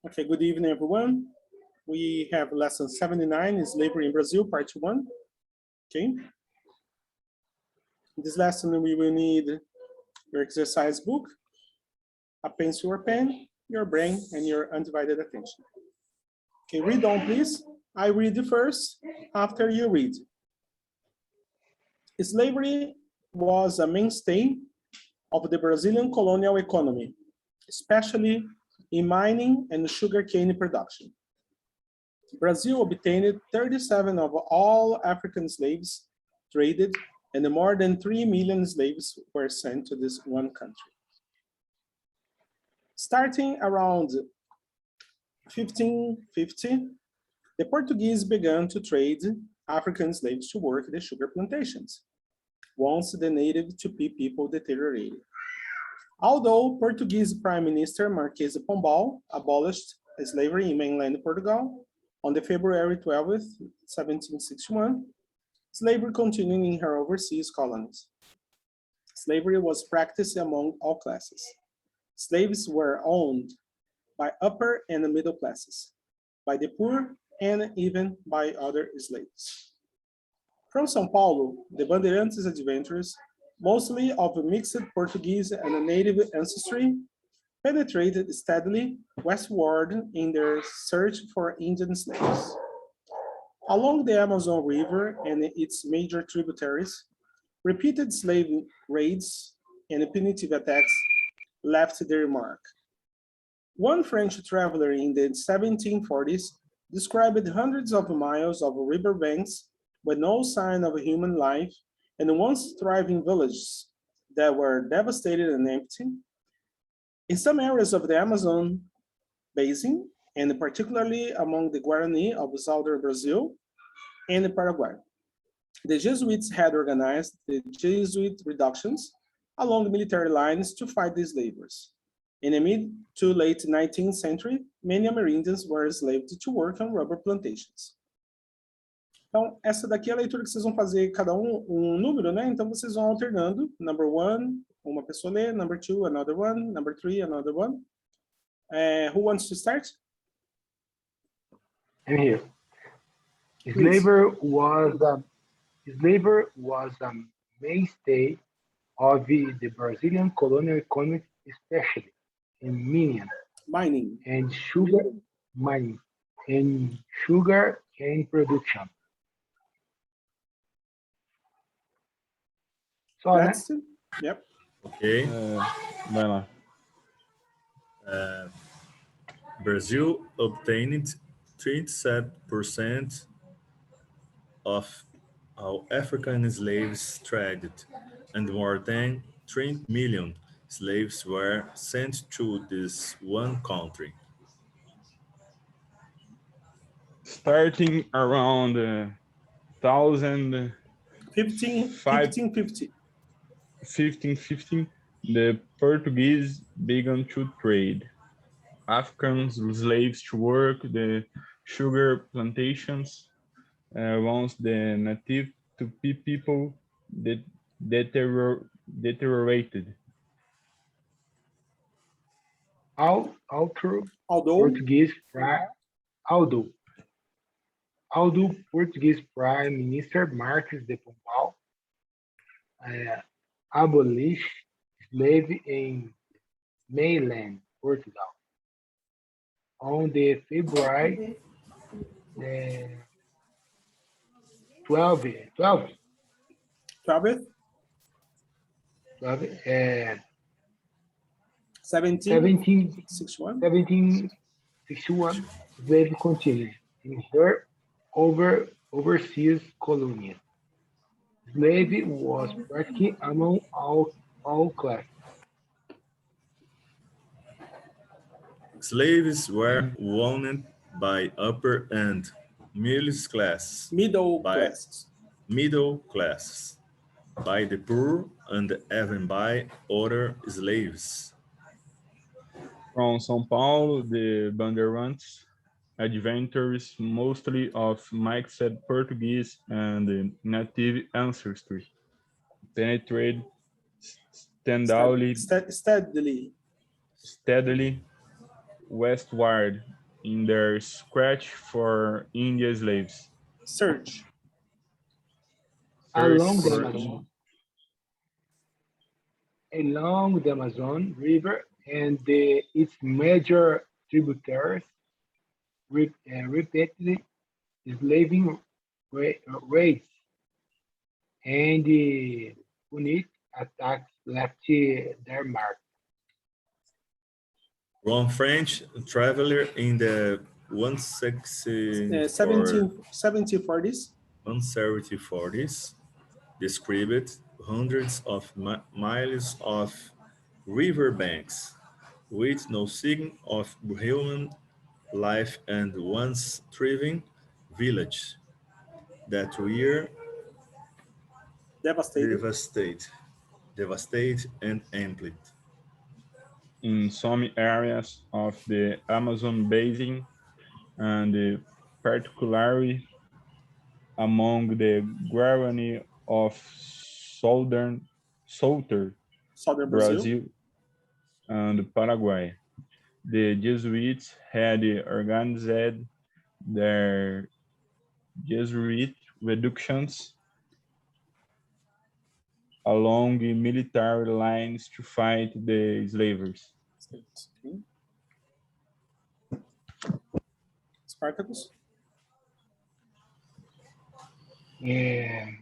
Okay, good evening, everyone. We have lesson 79, Slavery in Brazil, part 1. Okay. In this lesson, we will need your exercise book, a pencil or pen, your brain, and your undivided attention. Okay, read on, please. I read first, after you read. Slavery was a mainstay of the Brazilian colonial economy, especially in mining and sugarcane production. Brazil obtained 37 of all African slaves traded, and more than 3 million slaves were sent to this one country. Starting around 1550, the Portuguese began to trade African slaves to work the sugar plantations, once the native Tupi people deteriorated. Although Portuguese Prime Minister Marquês de Pombal abolished slavery in mainland Portugal on the February 12th, 1761, slavery continued in her overseas colonies. Slavery was practiced among all classes. Slaves were owned by upper and middle classes, by the poor, and even by other slaves. From São Paulo, the Bandeirantes adventurers, mostly of mixed Portuguese and native ancestry, penetrated steadily westward in their search for Indian slaves. Along the Amazon River and its major tributaries, repeated slave raids and punitive attacks left their mark. One French traveler in the 1740s described hundreds of miles of riverbanks with no sign of human life and once thriving villages that were devastated and empty. In some areas of the Amazon basin, and particularly among the Guarani of southern Brazil and Paraguay, the Jesuits had organized the Jesuit reductions along military lines to fight these laborers. In the mid to late 19th century, many Amerindians were enslaved to work on rubber plantations. Então, essa daqui é a leitura que vocês vão fazer, cada um número, né? Então, vocês vão alternando. Number one, uma pessoa lê. Number two, another one. Number three, another one. Who wants to start? I'm here. Slavery was a mainstay of the Brazilian colonial economy, especially in mining and sugar cane production. So, Next. Yep. Ok. Vai lá. Brazil obtained 37% of all African slaves traded, and more than 3 million slaves were sent to this one country. Starting around 1550. 1550, the Portuguese began to trade African slaves to work the sugar plantations, once the native Tupi people deteriorated. Although Portuguese Prime Minister Marquês de Pombal abolished slavery in mainland Portugal on the February 12th, 1761. 1761, slavery continued in her overseas colonies. Slavery was practiced among all classes. Slaves were owned by upper and middle classes, by the poor, and even by other slaves. From São Paulo, the Bandeirantes adventurers, mostly of mixed Portuguese and native ancestry, penetrated steadily westward in their search for Indian slaves. Search. Along the Amazon River and its major tributaries, repeated slaving raids and unique attacks left their mark. One French traveler in the 1740s described hundreds of miles of riverbanks with no sign of human life and once thriving village that were devastated and emptied. In some areas of the Amazon basin, and particularly among the Guarani of southern Brazil and Paraguay, the Jesuits had organized their Jesuit reductions along military lines to fight the slavers. Spartacus? In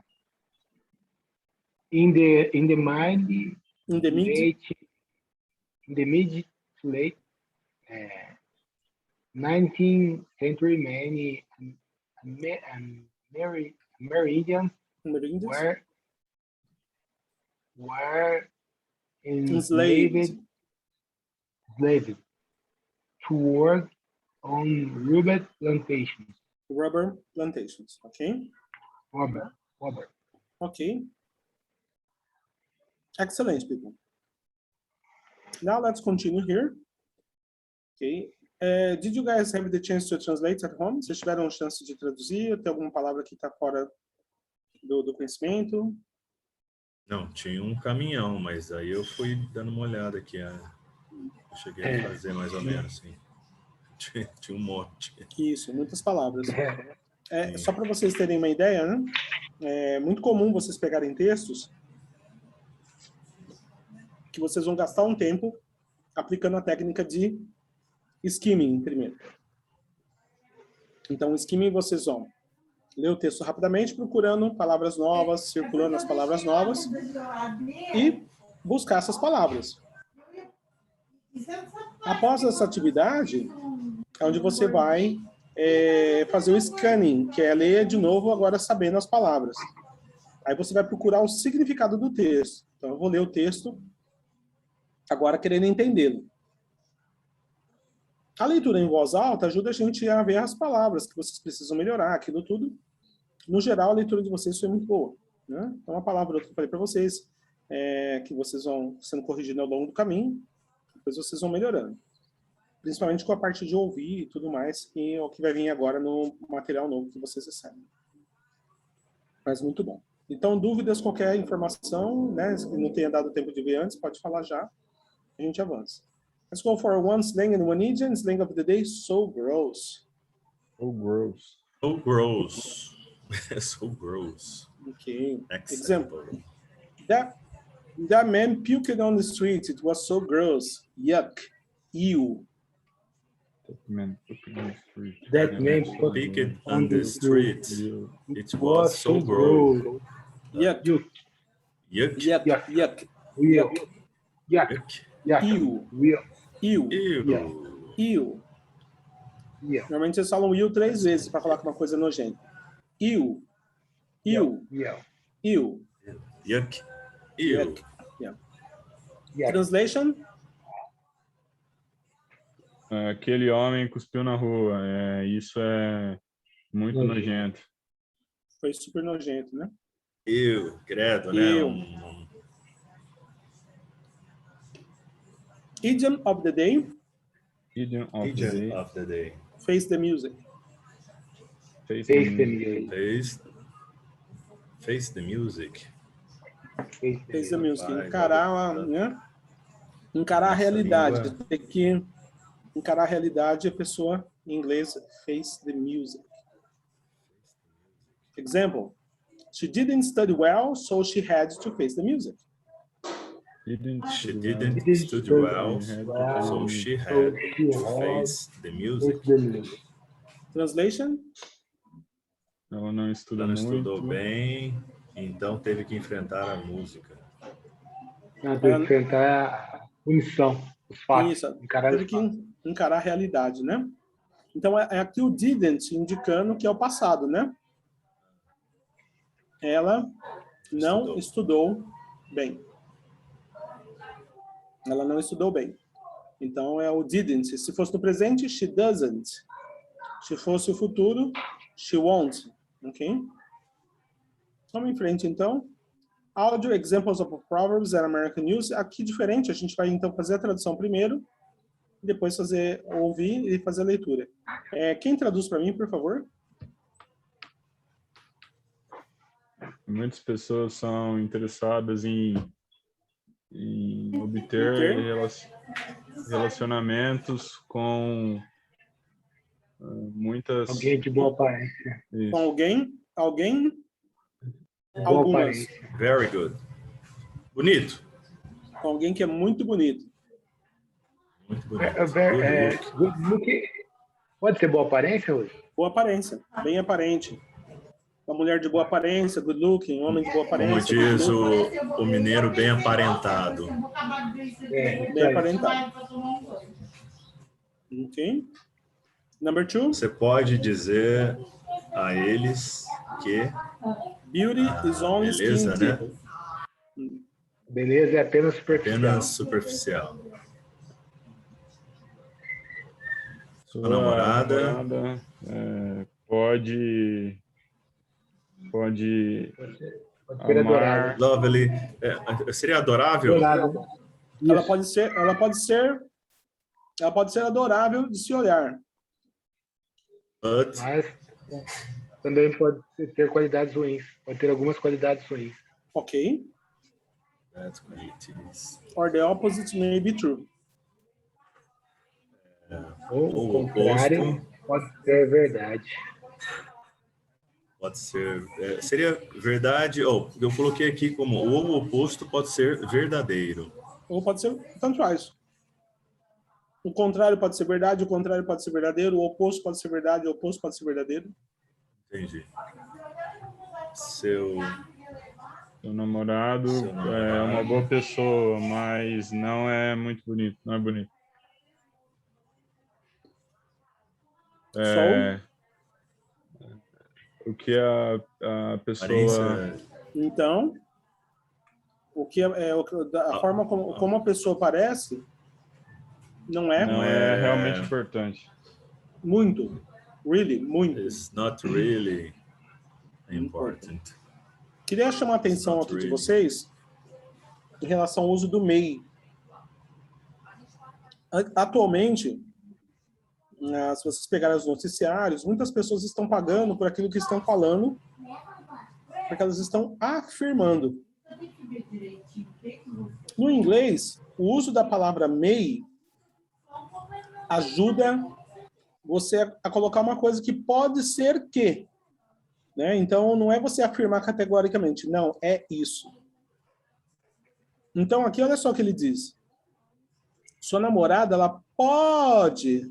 the mid to late 19th century, many Americans were enslaved to work on rubber plantations. Rubber plantations, okay? Rubber. Okay. Excellent, people. Now let's continue here. Okay. Did you guys have the chance to translate at home? Vocês tiveram chance de traduzir? Tem alguma palavra que está fora do conhecimento? Não, tinha um caminhão, mas aí eu fui dando uma olhada aqui. Eu cheguei a fazer mais ou menos assim. Tinha um monte. Isso, muitas palavras. Só para vocês terem uma ideia, né? É muito comum vocês pegarem textos que vocês vão gastar um tempo aplicando a técnica de skimming primeiro. Então, skimming vocês vão ler o texto rapidamente, procurando palavras novas, circulando as palavras novas e buscar essas palavras. Após essa atividade, é onde você vai fazer o scanning, que é ler de novo, agora sabendo as palavras. Aí você vai procurar o significado do texto. Então, eu vou ler o texto, agora querendo entendê-lo. A leitura em voz alta ajuda a gente a ver as palavras que vocês precisam melhorar, aquilo tudo. No geral, a leitura de vocês foi muito boa, né? Então, uma palavra que eu falei para vocês, que vocês vão sendo corrigindo ao longo do caminho, depois vocês vão melhorando. Principalmente com a parte de ouvir e tudo mais, que é o que vai vir agora no material novo que vocês recebem. Mas muito bom. Então, dúvidas, qualquer informação, né, se não tenha dado tempo de ver antes, pode falar já, a gente avança. Let's go for one slang and one idiom. Slang of the day, so gross. So gross. So gross. So gross. Okay. Example. That man puked on the street. It was so gross. Yuck. Ew. That man puked on the street. Puked on the street. It was so gross. Yuck. Yuck. Yuck. Yuck. Yuck. Yuck. Ew. Ew. Ew. Normalmente eles falam ew 3 vezes para falar que uma coisa é nojenta. Ew. Ew. Ew. Yuck. Ew. Translation? Aquele homem cuspiu na rua. Isso é muito nojento. Foi super nojento, né? Ew, credo, Ew. né? Idiom of the day. Idiom of the day. Face the music. Face the music. Face the music. Face the music. Encarar, né? Encarar a realidade. Tem que encarar a realidade, a pessoa Em inglês, face the music. Example, she didn't study well, so she had to face the music. She didn't study study well, well, so she so had she to had face the music. the music. Translation? Ela não estuda Ela não muito. estudou bem, então teve que enfrentar a música. Não, tem que enfrentar a punição, os fatos. Isso, Encarar teve os que fatos. encarar a realidade, né? Então, é aqui o didn't indicando que é o passado, né? Ela não estudou bem. Ela não estudou bem. Então, é o didn't. Se fosse no presente, she doesn't. Se fosse o futuro, she won't. Ok? Vamos em frente, então. Audio examples of proverbs and American use. Aqui diferente, a gente vai então fazer a tradução primeiro, depois ouvir e fazer a leitura. Quem traduz para mim, por favor? Muitas pessoas são interessadas em obter relacionamentos com muitas... Alguém de boa aparência. Isso. Com alguém, Boa algumas. aparência. Very good. Bonito. Com alguém que é muito bonito. Muito bonito. Good look. Pode ser boa aparência, hoje? Boa aparência, bem aparente. Uma mulher de boa aparência, good looking, um homem de boa Como aparência. diz o mineiro, bem aparentado. Bem aparentado. Ok. Number 2. Você pode dizer a eles que Beauty is only beleza, skin né? deep. Beleza é apenas superficial. Apenas superficial. Sua namorada pode ser amar... adorável. Lovely. Seria adorável? Adorável. Ela pode ser adorável de se olhar. But Mas também pode ter qualidades ruins. Pode ter algumas qualidades ruins. Ok. that's qualities. Or the opposite may be true. Ou O o contrário oposto pode ser verdade. pode ser... seria verdade... eu coloquei aqui como o oposto pode ser verdadeiro. Ou pode ser, tanto faz. O contrário pode ser verdade, o contrário pode ser verdadeiro, o oposto pode ser verdade, o oposto pode ser verdadeiro. Entendi. Seu namorado é uma boa pessoa, mas não é muito bonito, não é bonito. O que a pessoa... aparência... Então, a forma como a pessoa parece não é realmente importante. muito, really, muito. It's not really important. Queria chamar a atenção aqui de vocês em relação ao uso do may. Atualmente, se vocês pegarem os noticiários, muitas pessoas estão pagando por aquilo que estão falando, porque elas estão afirmando. No inglês, o uso da palavra may ajuda você a colocar uma coisa que pode ser que, né? Então, não é você afirmar categoricamente, não, é isso. Então, aqui, olha só o que ele diz. Sua namorada, ela pode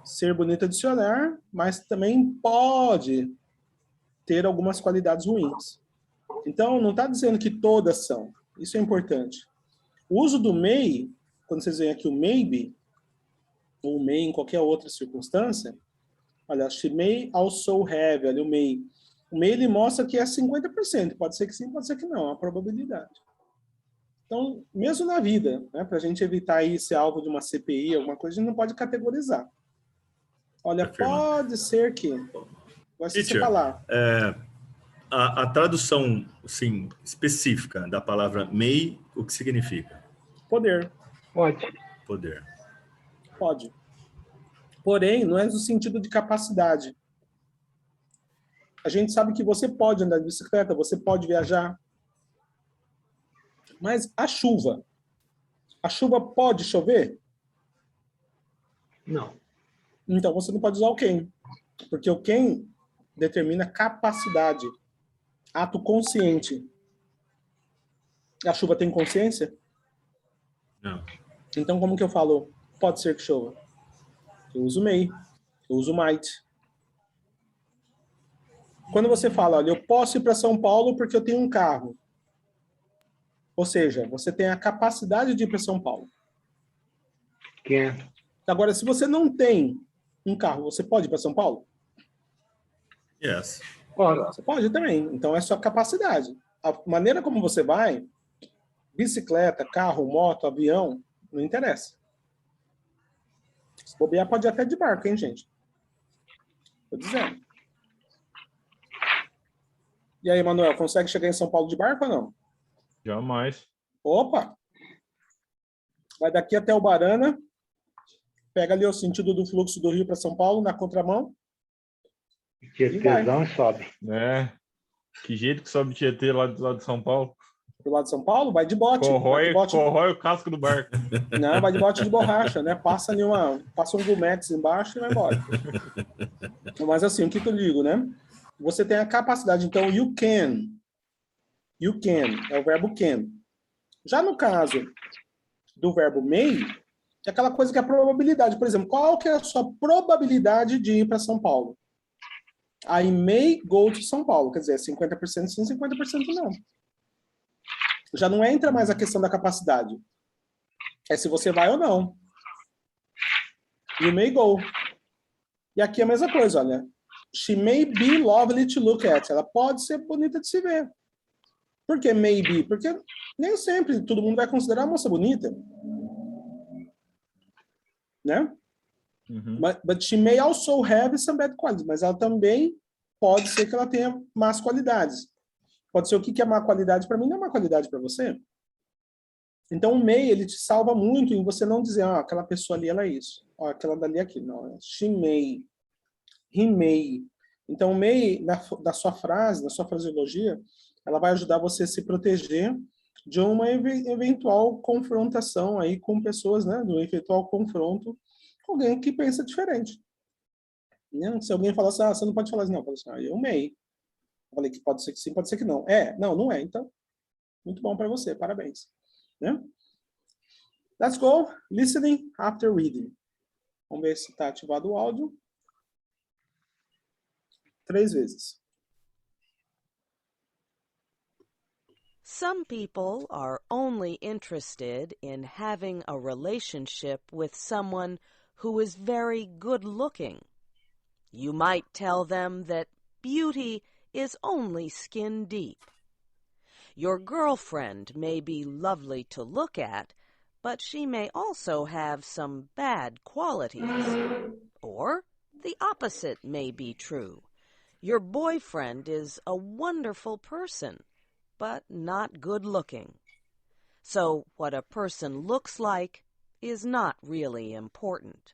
ser bonita de se olhar, mas também pode ter algumas qualidades ruins. Então, não está dizendo que todas são. Isso é importante. O uso do may, quando vocês veem aqui o maybe, ou may em qualquer outra circunstância, olha, she may also have, olha o may. O may, ele mostra que é 50%. Pode ser que sim, pode ser que não. É a probabilidade. Então, mesmo na vida, né, para a gente evitar aí ser alvo de uma CPI, alguma coisa, a gente não pode categorizar. Olha, pode ser que... Vai ser você falar. A tradução, assim, específica da palavra may, o que significa? Poder. Poder. Pode. Porém, não é no sentido de capacidade. A gente sabe que você pode andar de bicicleta, você pode viajar. Mas a chuva pode chover? Não. Então você não pode usar o can, porque o can determina capacidade, ato consciente. A chuva tem consciência? Não. Então como que eu falo pode ser que chova? Eu uso may, eu uso might. Quando você fala, olha, eu posso ir para São Paulo porque eu tenho um carro. Ou seja, você tem a capacidade de ir para São Paulo. Can. Agora, se você não tem um carro, você pode ir para São Paulo? Yes. Você pode também. Então, é sua capacidade. A maneira como você vai, bicicleta, carro, moto, avião, não interessa. Se bobear, pode ir até de barco, hein, gente? Tô dizendo. E aí, Manuel, consegue chegar em São Paulo de barco ou não? Jamais. Opa! Vai daqui até Ubarana, pega ali o sentido do fluxo do Rio para São Paulo, na contramão. Tietezão e sobe. É. Que jeito que sobe Tietê lá do lado de São Paulo? Do lado de São Paulo, vai de bote. Corrói o casco do barco. Não, vai de bote de borracha, né? Passa um Gumex embaixo e vai embora. Mas assim, o que eu digo, né? Você tem a capacidade, então, you can. You can, é o verbo can. Já no caso do verbo may, é aquela coisa que é a probabilidade. Por exemplo, qual que é a sua probabilidade de ir para São Paulo? I may go to São Paulo. Quer dizer, 50% sim, 50% não. Já não entra mais a questão da capacidade. É se você vai ou não. You may go. E aqui é a mesma coisa, olha. She may be lovely to look at. Ela pode ser bonita de se ver. Por que may be? Porque nem sempre todo mundo vai considerar a moça bonita. Né? Uhum. But she may also have some bad qualities. Mas ela também pode ser que ela tenha más qualidades. Pode ser o que é má qualidade para mim, não é má qualidade para você. Então o may, ele te salva muito em você não dizer, aquela pessoa ali, ela é isso. Aquela dali é aquilo. Não, she may. He may. Então o may, na sua frase, na sua fraseologia, ela vai ajudar você a se proteger de uma eventual confrontação aí com pessoas, né? Do eventual confronto com alguém que pensa diferente. Né? Se alguém falar assim, você não pode falar assim, não. Eu falo assim, eu may. Eu falei que pode ser que sim, pode ser que não. Não é. Então, muito bom para você, parabéns. Né? Let's go. Listening after reading. Vamos ver se está ativado o áudio. 3 vezes. Some people are only interested in having a relationship with someone who is very good-looking. You might tell them that beauty is only skin deep. Your girlfriend may be lovely to look at, but she may also have some bad qualities. Or the opposite may be true. Your boyfriend is a wonderful person, but not good-looking. So what a person looks like is not really important.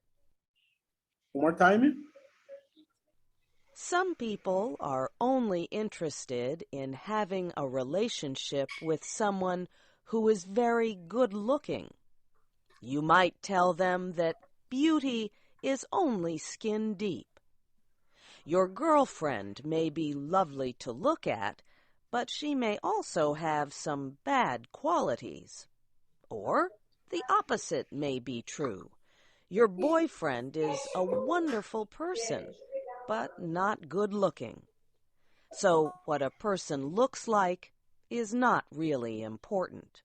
One more time. Some people are only interested in having a relationship with someone who is very good-looking. You might tell them that beauty is only skin deep. Your girlfriend may be lovely to look at, but she may also have some bad qualities. Or the opposite may be true. Your boyfriend is a wonderful person, but not good-looking. So what a person looks like is not really important.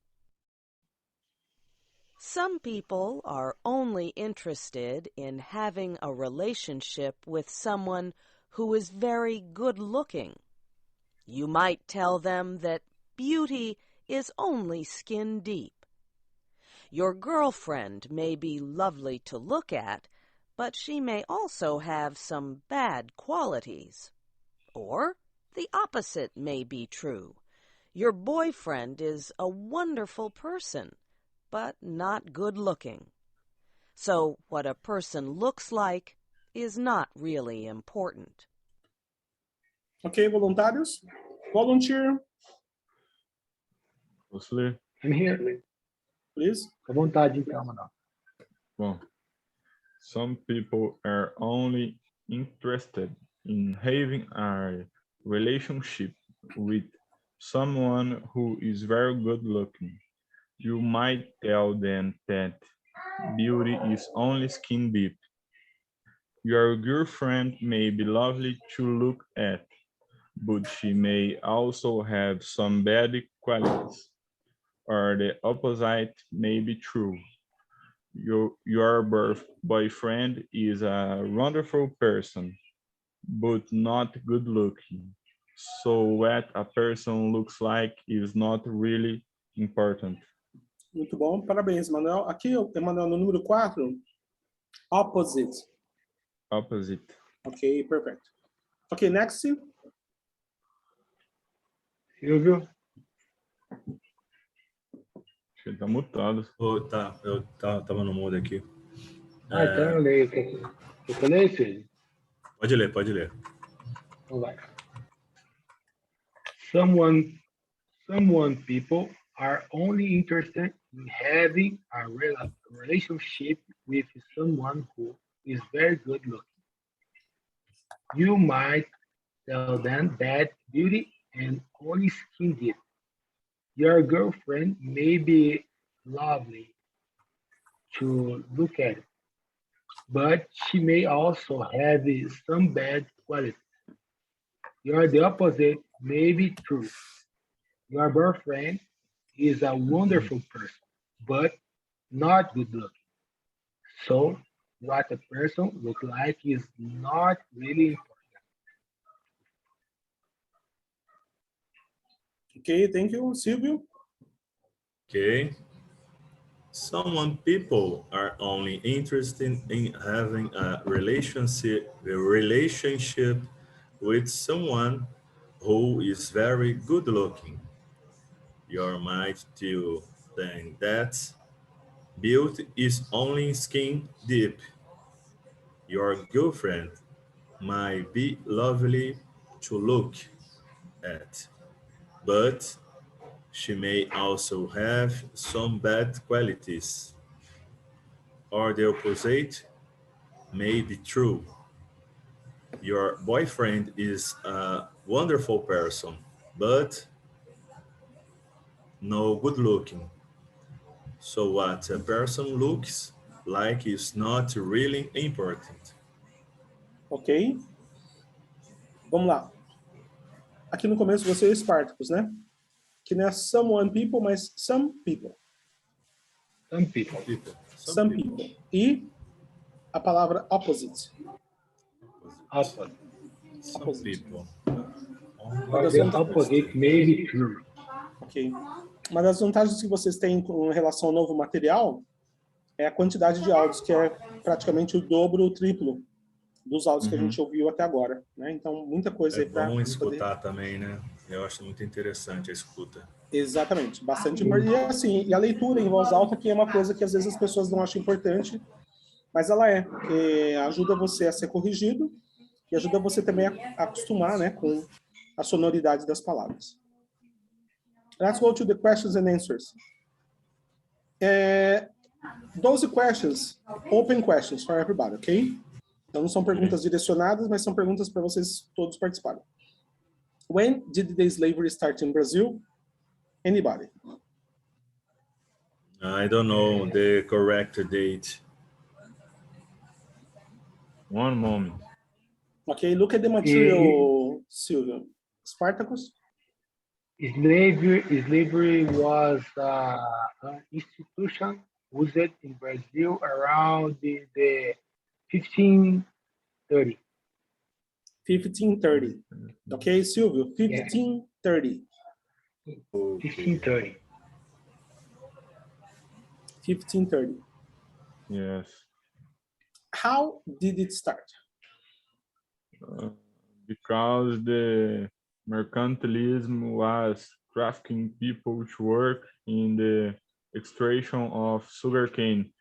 Some people are only interested in having a relationship with someone who is very good-looking. You might tell them that beauty is only skin deep. Your girlfriend may be lovely to look at, but she may also have some bad qualities. Or the opposite may be true. Your boyfriend is a wonderful person, but not good-looking. So what a person looks like is not really important. Ok, voluntários? Volunteer, Posso ler? I'm here. please. À vontade, então, Manuel. Bom, Some people are only interested in having a relationship with someone who is very good looking. You might tell them that beauty is only skin deep. Your girlfriend may be lovely to look at, but she may also have some bad qualities, or the opposite may be true. Your boyfriend is a wonderful person, but not good looking. So what a person looks like is not really important. Muito bom, parabéns, Manuel. Aqui, Emanuel, no número 4, opposite. Opposite. Ok, perfect. Ok, next. Silvio? Acho que ele tá mutado. Oh, tá, eu tava no mudo aqui. Então eu leio. Quer que eu leio, Silvio? Pode ler, pode ler. Então vai. Someone people are only interested in having a relationship with someone who is very good looking. You might tell them that beauty and only skin deep. Your girlfriend may be lovely to look at, but she may also have some bad qualities. The opposite may be true. Your boyfriend is a wonderful person, but not good looking. So what a person looks like is not really important. Ok, thank you, Silvio. Okay. Some people are only interested in having a relationship with someone who is very good looking. You might do think that beauty is only skin deep. Your girlfriend might be lovely to look at, but she may also have some bad qualities, or the opposite may be true. Your boyfriend is a wonderful person, but no good looking. So what a person looks like is not really important. Ok. Vamos lá. Aqui no começo você é Spartacus, né? Que não é someone people, mas some people. Some people. Some people. E a palavra opposite. Opposite. Some people. Or the opposite may be true. Ok. Uma das vantagens que vocês têm com relação ao novo material é a quantidade de áudios, que é praticamente o dobro ou o triplo dos áudios que a gente ouviu até agora, né? Então, muita coisa É aí para bom escutar também, né? Eu acho muito interessante a escuta. Exatamente, bastante importante. E assim, e a leitura em voz alta que é uma coisa que às vezes as pessoas não acham importante, mas ela é, porque ajuda você a ser corrigido e ajuda você também a acostumar, né, com a sonoridade das palavras. Let's go to the questions and answers. 12 questions, open questions for everybody, ok? Então não são perguntas direcionadas, mas são perguntas para vocês todos participarem. When did the slavery start in Brazil? Anybody? I don't know the correct date. One moment. Okay, look at the material, Silvio. Spartacus? Slavery was an institution used in Brazil around the 1530. 1530. Okay, Silvio, 1530. 1530. 1530. Yes. How did it start? Because the mercantilism was trafficking people to work in the extraction of sugarcane.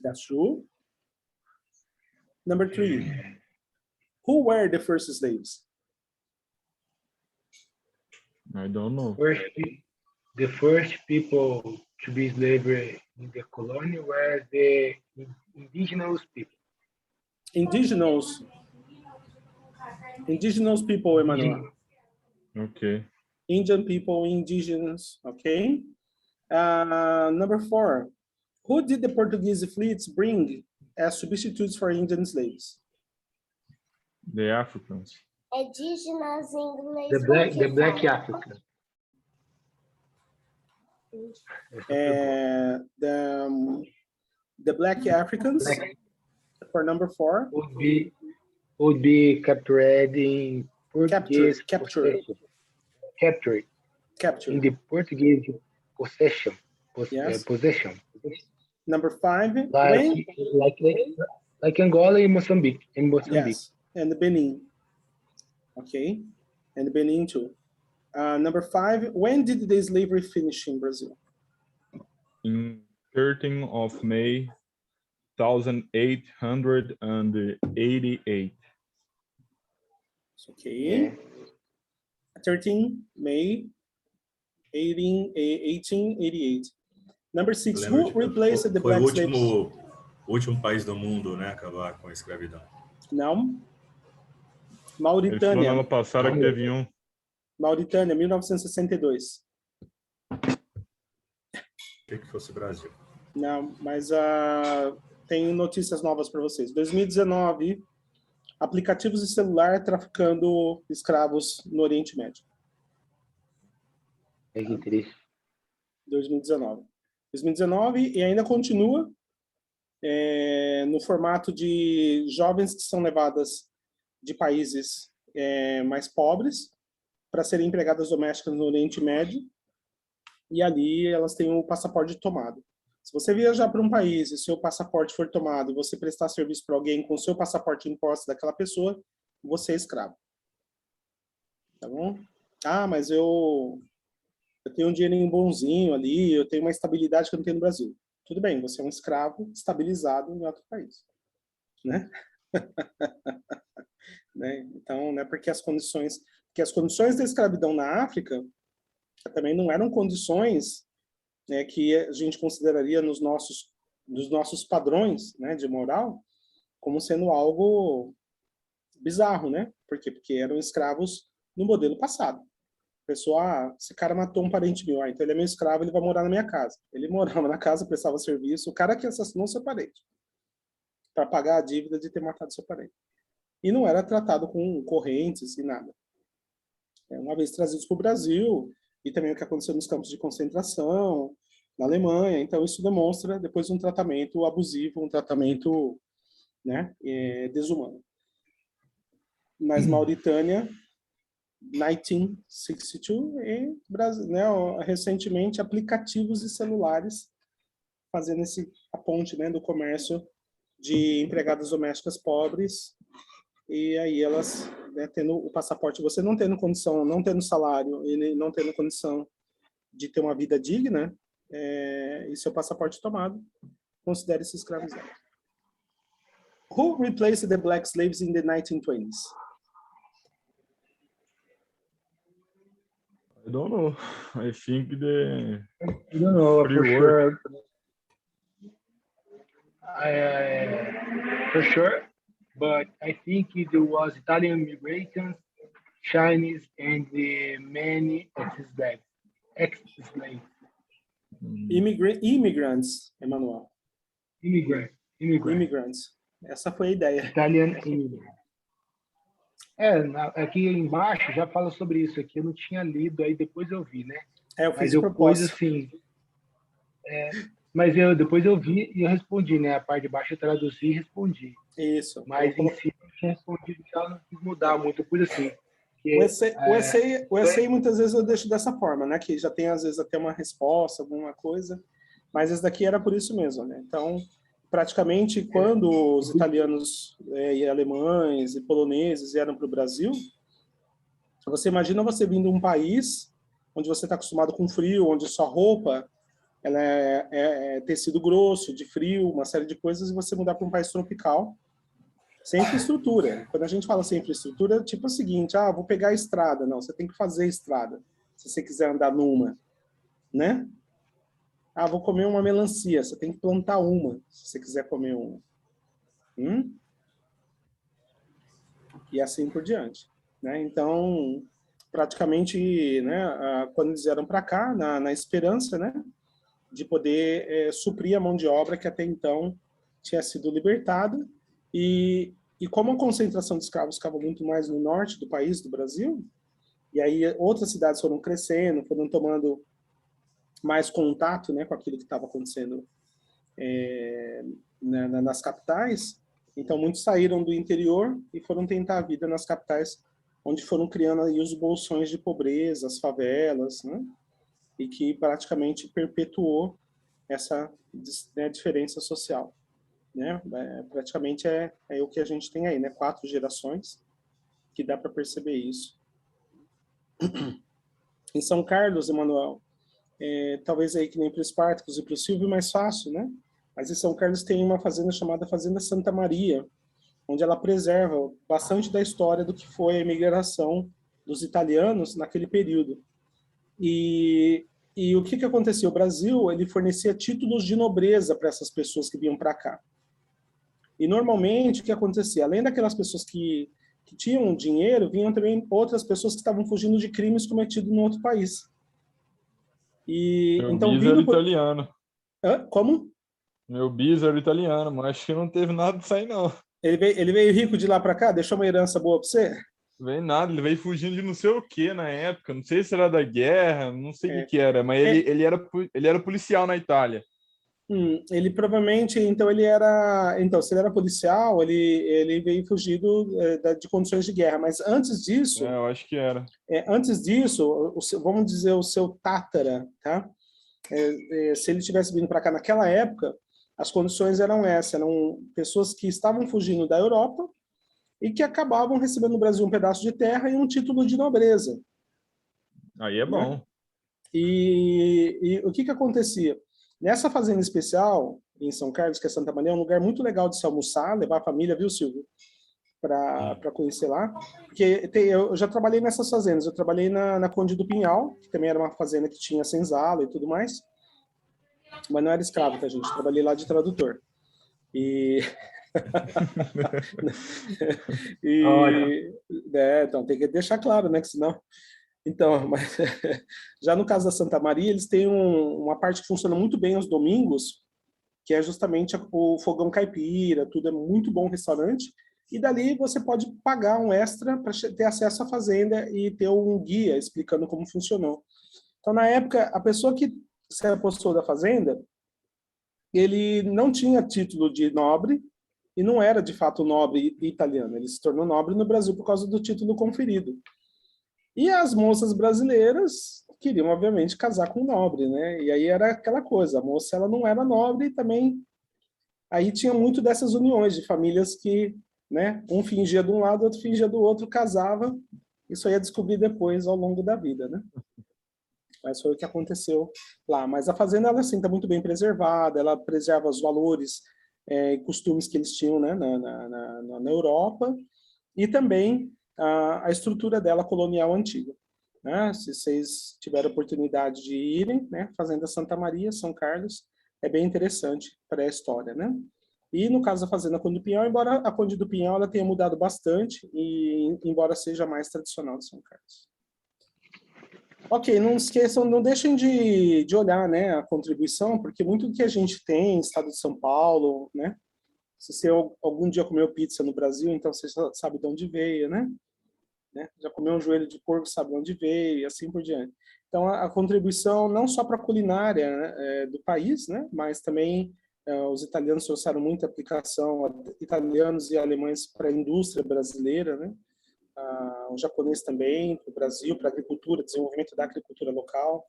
That's true. Number 3. Who were the first slaves? I don't know. The first people to be slaves in the colony were the indigenous people. Indigenous people, Emmanuel. Okay. Indian people, indigenous, okay? Number 4, who did the Portuguese fleets bring as substitutes for Indian slaves? The Africans. Indígenas em inglês. The Black Africa. The Black Africans, Black for number 4. would be captured in Portuguese Captured. possession. Captured in the Portuguese possession. Yes. Possession. Number 5, like Angola and Mozambique. Yes, and the Benin. Okay, and the Benin too. Number 5, when did the slavery finish in Brazil? In 13th of May, 1888. Okay. 13 May 1888. Number 6, who replaced the black slaves? Foi o último país do mundo, né, a acabar com a escravidão. Não. Ele falou no Mauritânia. ano passado que teve um. Mauritânia, 1962. Achei que fosse Brasil. Não, mas tem notícias novas para vocês. 2019, aplicativos de celular traficando escravos no Oriente Médio. É que triste. 2019 e ainda continua no formato de jovens que são levadas de países mais pobres para serem empregadas domésticas no Oriente Médio, e ali elas têm o passaporte tomado. Se você viajar para um país e seu passaporte for tomado e você prestar serviço para alguém com seu passaporte em posse daquela pessoa, você é escravo. Tá bom? Ah, mas eu tenho um dinheirinho bonzinho ali, eu tenho uma estabilidade que eu não tenho no Brasil. Tudo bem, você é um escravo estabilizado em outro país, né? Né? Então, né, porque as condições da escravidão na África também não eram condições, né, que a gente consideraria nos nossos padrões, né, de moral como sendo algo bizarro, né? Por quê? Porque eram escravos no modelo passado. Pessoa, esse cara matou um parente meu, então ele é meu escravo, ele vai morar na minha casa. Ele morava na casa, prestava serviço, o cara que assassinou seu parente para pagar a dívida de ter matado seu parente. E não era tratado com correntes e nada. Uma vez trazidos para o Brasil, e também o que aconteceu nos campos de concentração, na Alemanha, então isso demonstra depois um tratamento abusivo, um tratamento, né, desumano. Mas Mauritânia, 1962, e né, recentemente aplicativos de celulares fazendo a ponte, né, do comércio de empregadas domésticas pobres, e aí elas, né, tendo o passaporte, você não tendo condição, não tendo salário e não tendo condição de ter uma vida digna, e seu passaporte tomado, considere-se escravizado. Who replaced the black slaves in the 1920s? I don't know. I think I don't know for sure. For sure, but I think it was Italian immigrants, Chinese, and many ex-slaves. Immigrants, Emmanuel. Immigrants. Essa foi a ideia. Italian immigrants. Aqui embaixo já fala sobre isso aqui. Eu não tinha lido, aí depois eu vi, né? Eu fiz de propósito. Assim, mas depois eu vi e eu respondi, né? A parte de baixo eu traduzi e respondi. Isso. Mas em si eu tinha respondido, já não quis mudar muito, coisa assim. O essay muitas vezes eu deixo dessa forma, né? Que já tem às vezes até uma resposta, alguma coisa, mas esse daqui era por isso mesmo, né? Então, praticamente quando os italianos e alemães e poloneses vieram para o Brasil, você imagina você vindo de um país onde você está acostumado com frio, onde sua roupa ela é tecido grosso, de frio, uma série de coisas, e você mudar para um país tropical sem infraestrutura. Quando a gente fala sem infraestrutura, é tipo o seguinte, vou pegar a estrada. Não, você tem que fazer a estrada, se você quiser andar numa, né? Vou comer uma melancia, você tem que plantar uma, se você quiser comer uma. E assim por diante, né? Então, praticamente, né, quando eles vieram para cá, na esperança, né, de poder suprir a mão de obra que até então tinha sido libertada, e como a concentração de escravos ficava muito mais no norte do país, do Brasil, e aí outras cidades foram crescendo, foram tomando mais contato, né, com aquilo que estava acontecendo nas capitais. Então muitos saíram do interior e foram tentar a vida nas capitais, onde foram criando aí os bolsões de pobreza, as favelas, né, e que praticamente perpetuou essa, né, diferença social, né? Praticamente é o que a gente tem aí, né? 4 gerações que dá para perceber isso. Em São Carlos, Emanuel, talvez aí que nem para os Espartacus e para o Silvio, mais fácil, né? Mas em São Carlos tem uma fazenda chamada Fazenda Santa Maria, onde ela preserva bastante da história do que foi a imigração dos italianos naquele período. E o que acontecia? O Brasil, ele fornecia títulos de nobreza para essas pessoas que vinham para cá. E normalmente o que acontecia? Além daquelas pessoas que tinham dinheiro, vinham também outras pessoas que estavam fugindo de crimes cometidos no outro país. E Meu então bis era italiano. Como? Meu bis era italiano, mas acho que não teve nada disso aí, não. Ele veio rico de lá para cá? Deixou uma herança boa para você? Veio nada, ele veio fugindo de não sei o que na época, não sei se era da guerra, não sei o que era, mas ele era policial na Itália. Ele provavelmente, então se ele era policial, ele veio fugido de condições de guerra, mas antes disso, Eu acho que era. Vamos dizer o seu tátara, tá? Se ele tivesse vindo para cá naquela época, as condições eram essas, eram pessoas que estavam fugindo da Europa e que acabavam recebendo no Brasil um pedaço de terra e um título de nobreza. Aí é bom. Né? E o que acontecia? Nessa fazenda especial, em São Carlos, que é Santa Maria, é um lugar muito legal de se almoçar, levar a família, viu, Silvio? Para conhecer lá. Porque eu já trabalhei nessas fazendas. Eu trabalhei na Conde do Pinhal, que também era uma fazenda que tinha senzala e tudo mais. Mas não era escravo, tá, gente? Trabalhei lá de tradutor. Então tem que deixar claro, né? Que senão... Então, mas já no caso da Santa Maria, eles têm uma parte que funciona muito bem aos domingos, que é justamente o fogão caipira, tudo é muito bom restaurante, e dali você pode pagar um extra para ter acesso à fazenda e ter um guia explicando como funcionou. Então, na época, a pessoa que se apostou da fazenda, ele não tinha título de nobre e não era de fato nobre italiano, ele se tornou nobre no Brasil por causa do título conferido. E as moças brasileiras queriam, obviamente, casar com um nobre, né? E aí era aquela coisa, a moça ela não era nobre e também aí tinha muito dessas uniões de famílias que, né, um fingia de um lado, outro fingia do outro, casava. Isso aí ia descobrir depois ao longo da vida, né? Mas foi o que aconteceu lá. Mas a fazenda ela assim está muito bem preservada, ela preserva os valores e costumes que eles tinham, né, na Europa, e também a estrutura dela colonial antiga. Né? Se vocês tiverem oportunidade de irem, né, Fazenda Santa Maria, São Carlos, é bem interessante para a história, né? E no caso da Fazenda Conde do Pinhal, embora a Conde do Pinhal ela tenha mudado bastante, e embora seja mais tradicional de São Carlos. Ok, não esqueçam, não deixem de olhar, né, a contribuição, porque muito do que a gente tem, Estado de São Paulo, né? Se você algum dia comeu pizza no Brasil, então você sabe de onde veio, né? Já comeu um joelho de porco, sabe de onde veio, e assim por diante. Então, a contribuição não só para a culinária, né, do país, né, mas também os italianos trouxeram muita aplicação, italianos e alemães para a indústria brasileira, né? O japonês também, para o Brasil, para a agricultura, desenvolvimento da agricultura local.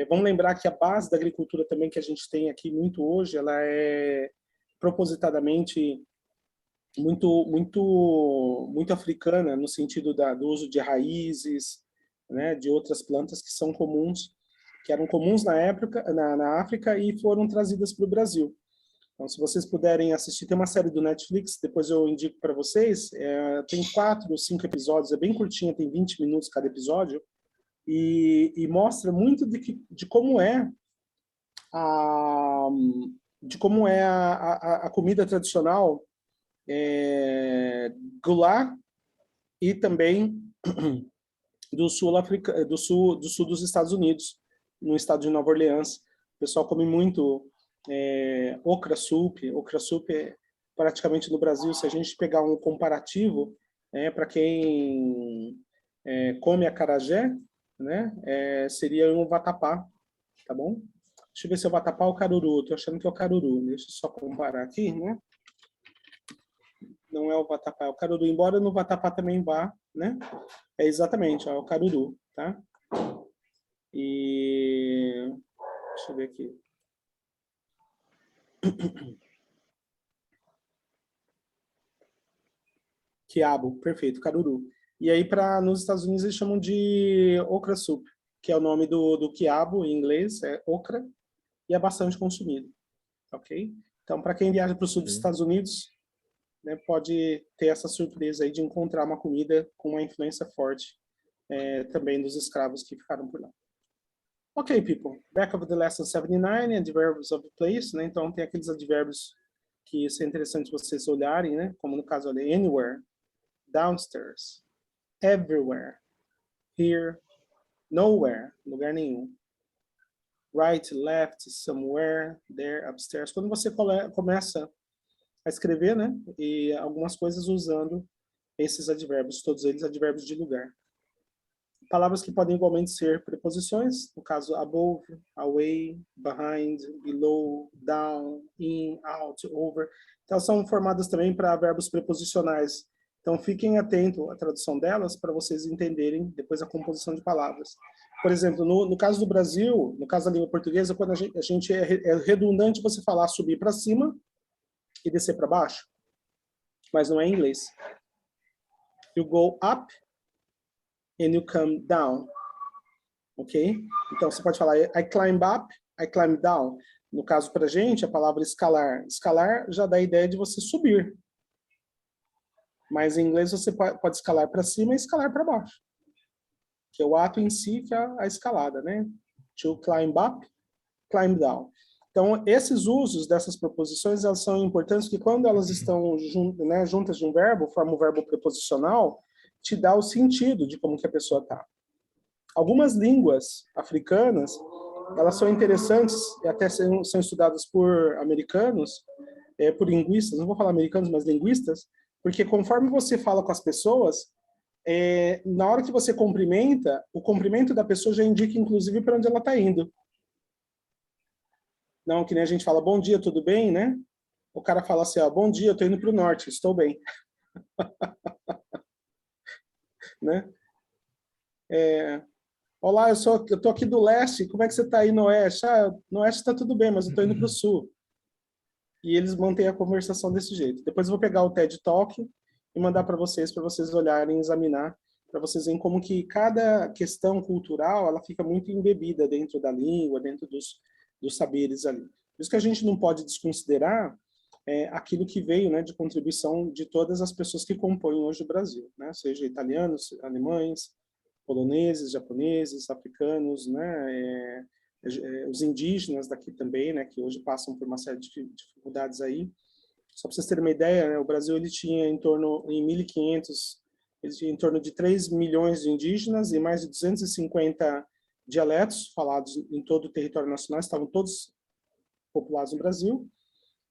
Vamos lembrar que a base da agricultura também que a gente tem aqui muito hoje, ela é propositadamente muito africana, no sentido do uso de raízes, né, de outras plantas que são comuns, que eram comuns na época na África e foram trazidas para o Brasil. Então, se vocês puderem assistir, tem uma série do Netflix, depois eu indico para vocês, tem 4 ou 5 episódios, é bem curtinha, tem 20 minutos cada episódio, e mostra muito de como é a comida tradicional Goulart e também do sul dos Estados Unidos, no estado de Nova Orleans. O pessoal come muito okra soup. Okra soup é praticamente no Brasil, se a gente pegar um comparativo, para quem come acarajé, né, seria um vatapá, tá bom? Deixa eu ver se é o vatapá ou o caruru. Tô achando que é o caruru. Deixa eu só comparar aqui, né? Não é o vatapá, é o caruru. Embora no vatapá também vá, né? É exatamente, é o caruru, tá? E deixa eu ver aqui. Quiabo, perfeito, caruru. E aí, nos Estados Unidos, eles chamam de okra soup, que é o nome do quiabo em inglês, é okra, e é bastante consumido, ok? Então, para quem viaja para o sul dos Estados Unidos, né, pode ter essa surpresa aí de encontrar uma comida com uma influência forte também dos escravos que ficaram por lá. Ok, people, back of the lesson 79, adverbs of place, né? Então, tem aqueles advérbios que são interessantes vocês olharem, né? Como no caso ali, anywhere, downstairs, everywhere, here, nowhere, lugar nenhum. Right, left, somewhere, there, upstairs. Quando você começa a escrever, né? E algumas coisas usando esses advérbios, todos eles advérbios de lugar. Palavras que podem igualmente ser preposições, no caso above, away, behind, below, down, in, out, over. Então são formadas também para verbos preposicionais. Então fiquem atentos à tradução delas para vocês entenderem depois a composição de palavras. Por exemplo, no caso do Brasil, no caso da língua portuguesa, quando a gente é redundante você falar subir para cima e descer para baixo, mas não é em inglês. You go up and you come down, ok? Então você pode falar I climb up, I climb down. No caso para a gente, a palavra escalar. Escalar já dá a ideia de você subir. Mas em inglês você pode escalar para cima e escalar para baixo. Que é o ato em si, que é a escalada, né? To climb up, climb down. Então, esses usos dessas preposições, elas são importantes porque quando elas estão juntas de um verbo, formam um verbo preposicional, te dá o sentido de como que a pessoa está. Algumas línguas africanas, elas são interessantes, e até são estudadas por americanos, por linguistas, não vou falar americanos, mas linguistas, porque conforme você fala com as pessoas, na hora que você cumprimenta, o cumprimento da pessoa já indica, inclusive, para onde ela está indo. Não, que nem a gente fala, bom dia, tudo bem, né? O cara fala assim, bom dia, eu estou indo para o norte, estou bem. Né? Olá, eu estou aqui do leste, como é que você está aí no oeste? No oeste está tudo bem, mas eu estou indo para o sul. E eles mantêm a conversação desse jeito. Depois eu vou pegar o TED Talk e mandar para vocês olharem, examinar, para vocês verem como que cada questão cultural, ela fica muito embebida dentro da língua, dentro dos saberes ali. Por isso que a gente não pode desconsiderar aquilo que veio, né, de contribuição de todas as pessoas que compõem hoje o Brasil, né, seja italianos, alemães, poloneses, japoneses, africanos, né, os indígenas daqui também, né, que hoje passam por uma série de dificuldades aí. Só para vocês terem uma ideia, né, o Brasil ele tinha em 1500, ele tinha em torno de 3 milhões de indígenas e mais de 250 dialetos falados em todo o território nacional, estavam todos populados no Brasil.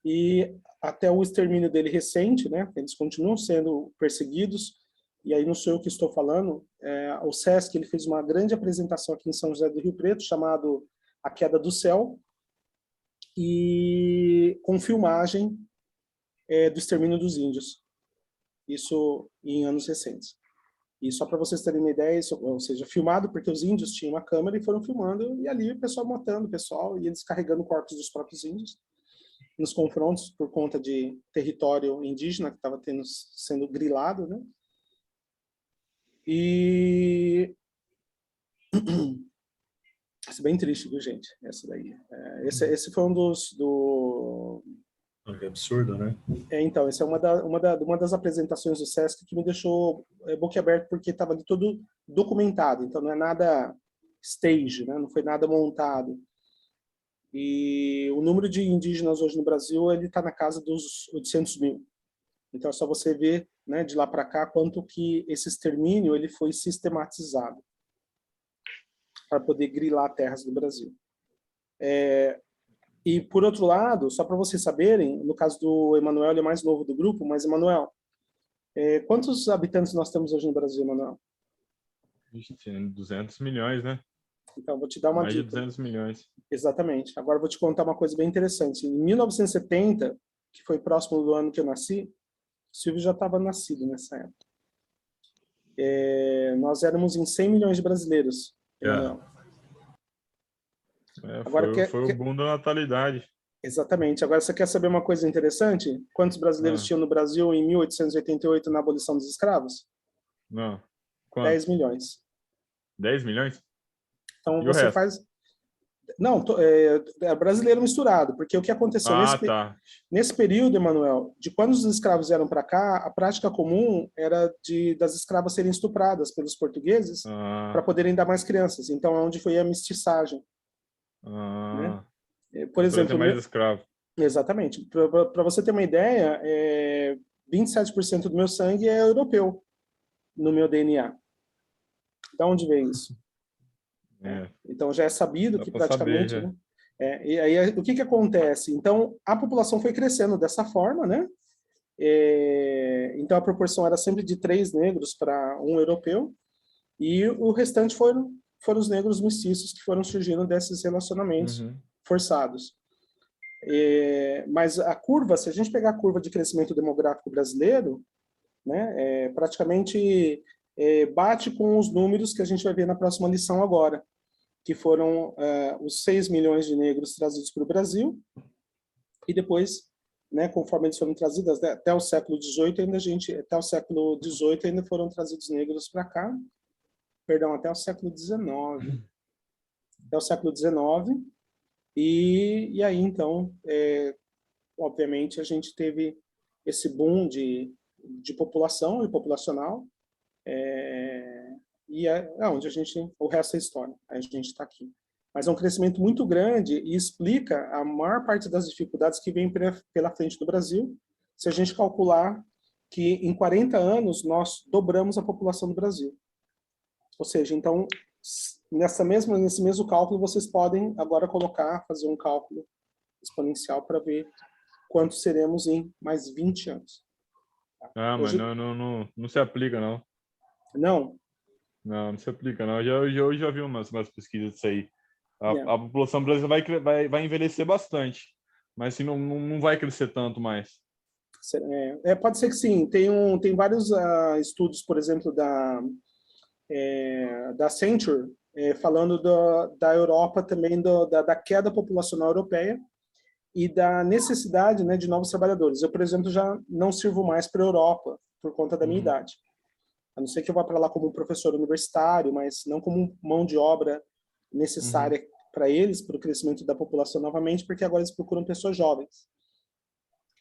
E até o extermínio dele recente, né, eles continuam sendo perseguidos. E aí não sou eu que estou falando, o SESC ele fez uma grande apresentação aqui em São José do Rio Preto, chamado A Queda do Céu, e com filmagem do extermínio dos índios, isso em anos recentes. E só para vocês terem uma ideia, ou seja, filmado porque os índios tinham uma câmera e foram filmando, e ali o pessoal matando o pessoal, e eles carregando corpos dos próprios índios, nos confrontos por conta de território indígena que estava sendo grilado, né? E isso é bem triste, viu, gente? Essa daí. Esse foi um Que absurdo, né? Então, essa é uma das apresentações do SESC que me deixou boquiaberto, porque estava ali todo documentado, então não é nada stage, né? Não foi nada montado. E o número de indígenas hoje no Brasil ele está na casa dos 800 mil. Então é só você ver, né, de lá para cá quanto que esse extermínio ele foi sistematizado para poder grilar terras do Brasil. E por outro lado, só para vocês saberem, no caso do Emanuel, ele é mais novo do grupo, mas Emanuel, quantos habitantes nós temos hoje no Brasil, Emanuel? Ixi, 200 milhões, né? Então, vou te dar uma Mais de dica. 200 milhões. Exatamente. Agora eu vou te contar uma coisa bem interessante. Em 1970, que foi próximo do ano que eu nasci, o Silvio já estava nascido nessa época. Nós éramos em 100 milhões de brasileiros, Emanuel. Agora, Foi o boom da natalidade. exatamente. Agora, você quer saber uma coisa interessante? Quantos brasileiros tinham no Brasil em 1888 na abolição dos escravos? Não. Quanto? 10 milhões. 10 milhões? Então, E o você resto? faz... Não, é brasileiro misturado, porque o que aconteceu Tá. nesse período, Emanuel, de quando os escravos vieram para cá, a prática comum era das escravas serem estupradas pelos portugueses para poderem dar mais crianças. Então, é onde foi a mestiçagem. Né? Por exemplo, ter mais escravo. Exatamente. Para você ter uma ideia, 27% do meu sangue é europeu no meu DNA. Da onde vem isso? Então já é sabido Dá que pra saber, praticamente, né? E aí o que acontece? Então a população foi crescendo dessa forma, né? Então a proporção era sempre de 3 negros para 1 europeu e o restante foram os negros mestiços que foram surgindo desses relacionamentos forçados. Mas a curva, se a gente pegar a curva de crescimento demográfico brasileiro, né, praticamente bate com os números que a gente vai ver na próxima lição agora, que foram os 6 milhões de negros trazidos para o Brasil, e depois, né, conforme eles foram trazidos, até o século XVIII, até o século XVIII ainda foram trazidos negros para cá, perdão, até o século XIX. Até o século XIX, e aí, então, obviamente, a gente teve esse boom de população e populacional, e onde o resto é história, a gente está aqui. Mas é um crescimento muito grande e explica a maior parte das dificuldades que vem pela frente do Brasil, se a gente calcular que em 40 anos nós dobramos a população do Brasil. Ou seja, então, nesse mesmo cálculo, vocês podem agora fazer um cálculo exponencial para ver quanto seremos em mais 20 anos. Mas não se aplica, não. Não? Não se aplica, não. Eu já vi umas pesquisas disso aí. A população brasileira vai envelhecer bastante, mas assim, não vai crescer tanto mais. Pode ser que sim. Tem vários estudos, por exemplo, da Century, falando da Europa também, da queda populacional europeia e da necessidade, né, de novos trabalhadores. Eu, por exemplo, já não sirvo mais para a Europa por conta da minha idade. A não ser que eu vá para lá como professor universitário, mas não como mão de obra necessária para eles, para o crescimento da população novamente, porque agora eles procuram pessoas jovens.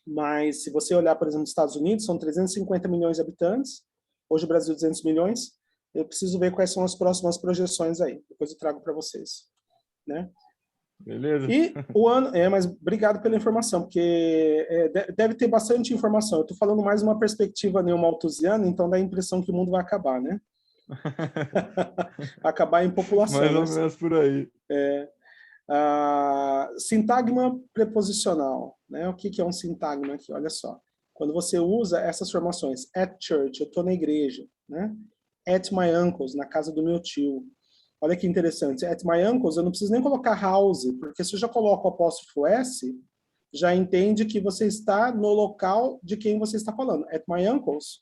Mas se você olhar, por exemplo, nos Estados Unidos, são 350 milhões de habitantes, hoje o Brasil 200 milhões, eu preciso ver quais são as próximas projeções aí, depois eu trago para vocês, né? Beleza. E o ano, mas obrigado pela informação, porque deve ter bastante informação. Eu estou falando mais uma perspectiva neomalthusiana, então dá a impressão que o mundo vai acabar, né? Acabar em população. Mais ou menos por aí. Sintagma preposicional, né? O que é um sintagma aqui? Olha só. Quando você usa essas formações, at church, eu estou na igreja, né? At my uncle's, na casa do meu tio. Olha que interessante. At my uncle's, eu não preciso nem colocar house, porque se eu já coloco o apóstrofo S, já entende que você está no local de quem você está falando. At my uncle's.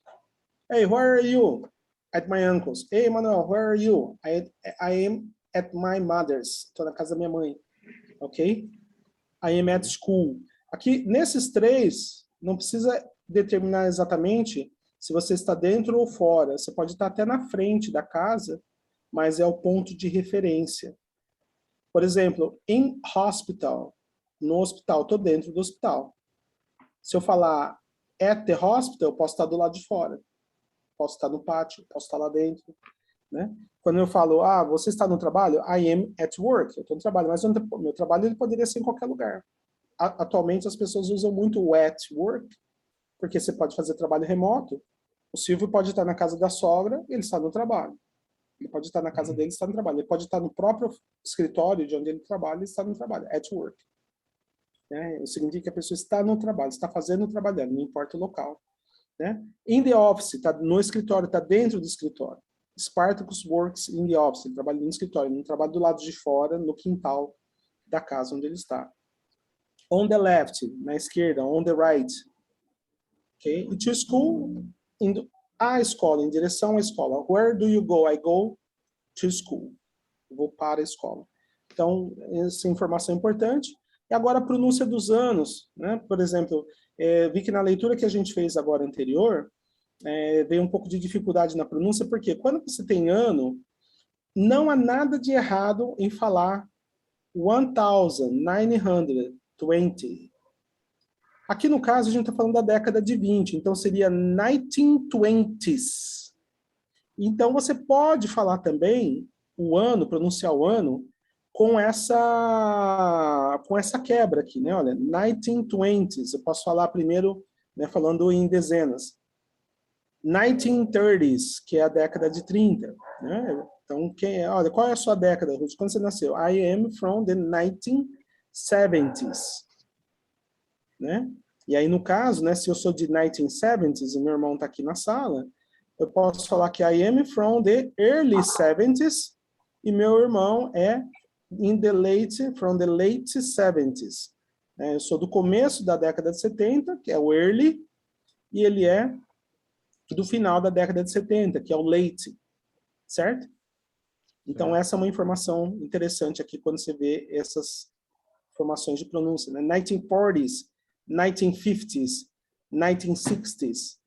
Hey, where are you? At my uncle's. Hey, Manuel, where are you? I am at my mother's. Estou na casa da minha mãe. Ok? I am at school. Aqui, nesses três, não precisa determinar exatamente se você está dentro ou fora. Você pode estar até na frente da casa, mas é o ponto de referência. Por exemplo, in hospital, no hospital, estou dentro do hospital. Se eu falar at the hospital, eu posso estar do lado de fora. Posso estar no pátio, posso estar lá dentro. Né? Quando eu falo, você está no trabalho? I am at work. Eu estou no trabalho, mas meu trabalho ele poderia ser em qualquer lugar. Atualmente as pessoas usam muito o at work, Porque você pode fazer trabalho remoto. O Silvio pode estar na casa da sogra, ele está no trabalho. Ele pode estar na casa dele, está no trabalho. Ele pode estar no próprio escritório de onde ele trabalha, está no trabalho, at work. Né? Isso significa que a pessoa está no trabalho, está fazendo, trabalhando, não importa o local. Né? In the office, está no escritório, está dentro do escritório. Spartacus works in the office, ele trabalha no escritório, não trabalha do lado de fora, no quintal da casa onde ele está. On the left, na esquerda, on the right. Okay? E to school, a escola, em direção à escola. Where do you go? I go to school. Eu vou para a escola. Então, essa informação é importante. E agora a pronúncia dos anos. Né? Por exemplo, vi que na leitura que a gente fez agora anterior, veio um pouco de dificuldade na pronúncia, porque quando você tem ano, não há nada de errado em falar 1920. Aqui no caso a gente está falando da década de 20, então seria 1920s. Então você pode falar também o ano, pronunciar o ano, com essa quebra aqui, né? Olha, 1920s, eu posso falar primeiro, né, falando em dezenas. 1930s, que é a década de 30, né? Então, olha, qual é a sua década, Ruth? Quando você nasceu? I am from the 1970s. Né? E aí, no caso, né, se eu sou de 1970s e meu irmão está aqui na sala, eu posso falar que I am from the early 70s e meu irmão é from the late 70s. Eu sou do começo da década de 70, que é o early, e ele é do final da década de 70, que é o late, certo? Então, essa é uma informação interessante aqui quando você vê essas informações de pronúncia. Né? 1940s, 1950s, 1960s,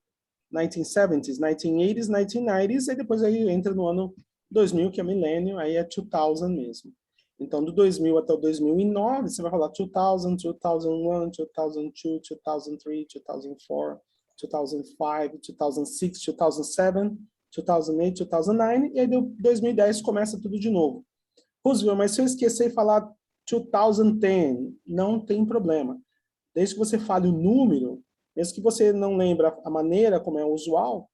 1970s, 1980s, 1990s, e depois aí entra no ano 2000, que é milênio, aí é 2000 mesmo. Então, do 2000 até o 2009, você vai falar 2000, 2001, 2002, 2003, 2004, 2005, 2006, 2007, 2008, 2009, e aí deu 2010 começa tudo de novo. Roosevelt, mas se eu esquecer de falar 2010, não tem problema. Desde que você fale o número, mesmo que você não lembra a maneira como é usual,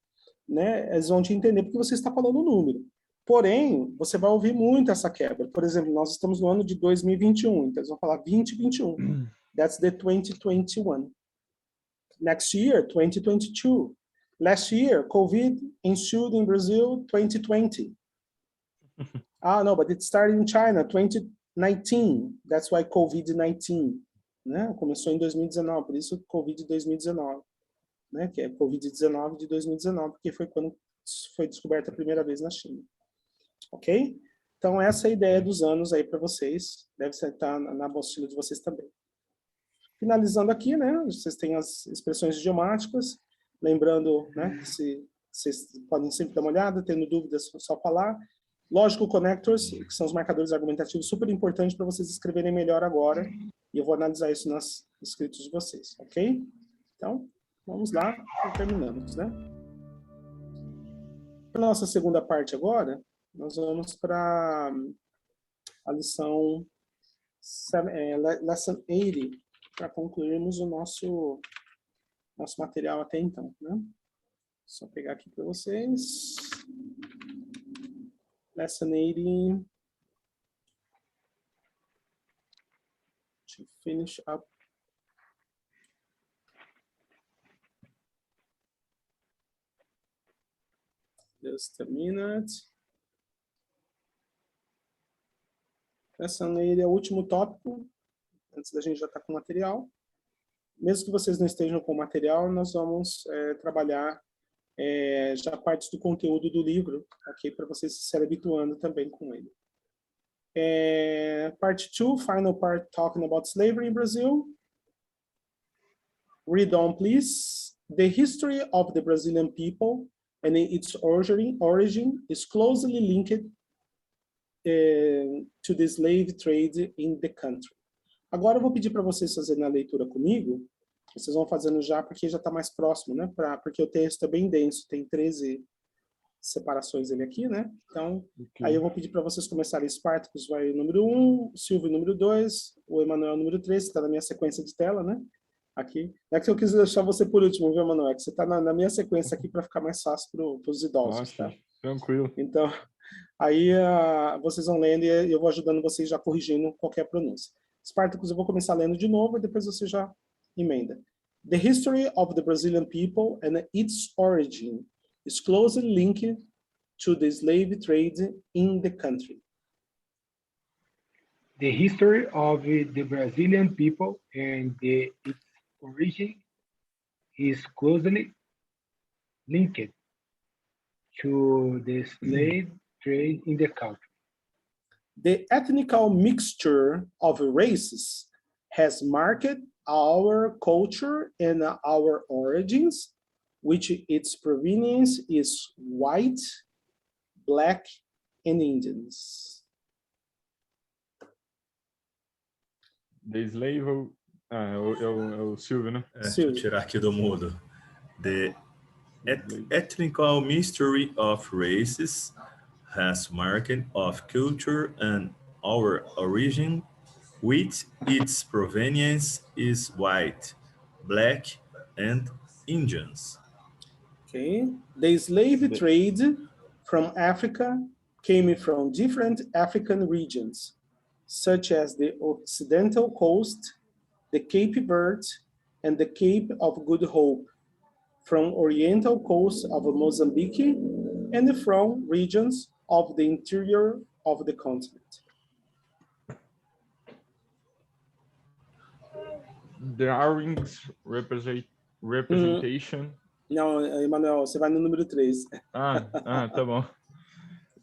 né, eles vão te entender porque você está falando o número. Porém, você vai ouvir muito essa quebra. Por exemplo, nós estamos no ano de 2021, então eles vão falar 2021. That's the 2021. Next year, 2022. Last year, COVID ensued in Brazil, 2020. No, but it started in China, 2019. That's why COVID-19. Né? Começou em 2019, por isso COVID 2019. Né? Que é COVID-19 de 2019, porque foi quando foi descoberta a primeira vez na China. Ok? Então, essa é a ideia dos anos aí para vocês. Deve estar na apostila de vocês também. Finalizando aqui, né? Vocês têm as expressões idiomáticas. Lembrando, né? Que vocês podem sempre dar uma olhada, tendo dúvidas, só falar. Logical connectors, que são os marcadores argumentativos, super importantes para vocês escreverem melhor agora. E eu vou analisar isso nos escritos de vocês, ok? Então, vamos lá, terminamos, né? Para a nossa segunda parte agora, nós vamos para a lição Lesson 80, para concluirmos o nosso material até então, né? Só pegar aqui para vocês. Lesson 80. To finish up. Just a minute. Lesson 80 é o último tópico, antes da gente já estar com o material. Mesmo que vocês não estejam com o material, nós vamos trabalhar já partes do conteúdo do livro, ok? Para vocês se habituando também com ele. Part 2, final part, talking about slavery in Brazil. Read on, please. The history of the Brazilian people and its origin is closely linked to the slave trade in the country. Agora eu vou pedir para vocês fazerem a leitura comigo. Vocês vão fazendo já, porque já está mais próximo, né? Porque o texto é bem denso, tem 13 separações ele aqui, né? Então, aí eu vou pedir para vocês começarem. Spartacus vai número 1, Silvio número 2, o Emanuel número 3, que está na minha sequência de tela, né? Aqui. Não é que eu quis deixar você por último, viu, Manuel? É que você está na minha sequência aqui para ficar mais fácil para os idosos, tá? Nossa, tranquilo. Então, aí vocês vão lendo e eu vou ajudando vocês já corrigindo qualquer pronúncia. Spartacus, eu vou começar lendo de novo e depois você já emenda. The history of the Brazilian people and its origin is closely linked to the slave trade in the country. The history of the Brazilian people and its origin is closely linked to the slave trade in the country. The ethnical mixture of races has marked our culture and our origins, which its provenience is white, black, and Indians. The slave. É o Silvio, né? Deixa eu tirar aqui do mudo. The ethnical mystery of races has marked of culture and our origin, which its provenience is white, black, and Indians. Okay. The slave trade from Africa came from different African regions, such as the Occidental Coast, the Cape Verde, and the Cape of Good Hope, from Oriental coast of Mozambique, and from regions of the interior of the continent. Darwin's representation. Não, Emanuel, você vai no número 3. Tá bom.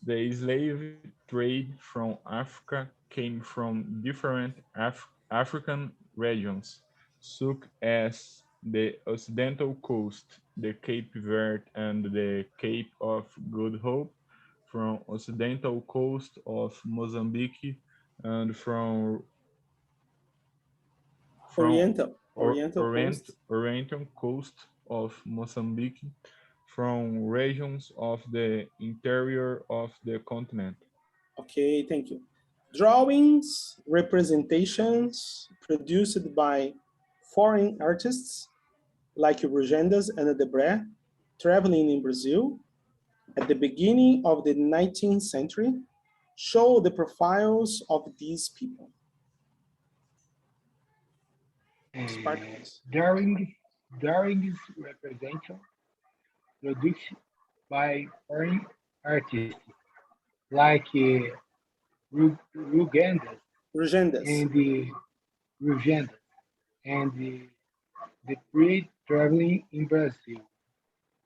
The slave trade from Africa came from different African regions, such as the Occidental Coast, the Cape Verde, and the Cape of Good Hope, from Occidental Coast of Mozambique, and from Oriental coast of Mozambique, from regions of the interior of the continent. Okay, thank you. Drawings, representations produced by foreign artists like Rugendas and Debray, traveling in Brazil at the beginning of the 19th century, show the profiles of these people. Drawings representation produced by foreign artists like Rugendas and the pre-traveling in Brazil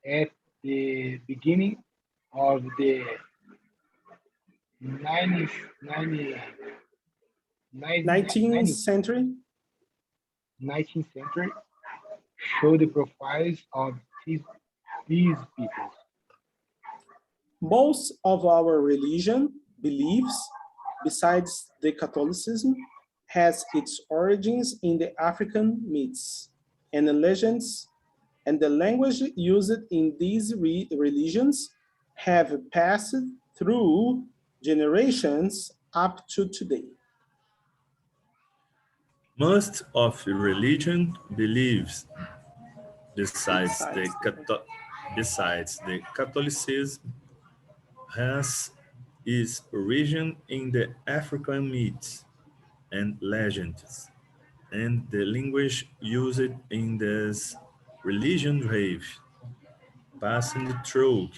at the beginning of the 19th century show the profiles of these people. Most of our religion beliefs, besides the Catholicism, has its origins in the African myths and the legends, and the language used in these religions have passed through generations up to today. Most of religion beliefs, besides the Catholicism, has its origin in the African myths and legends, and the language used in these religions have passed through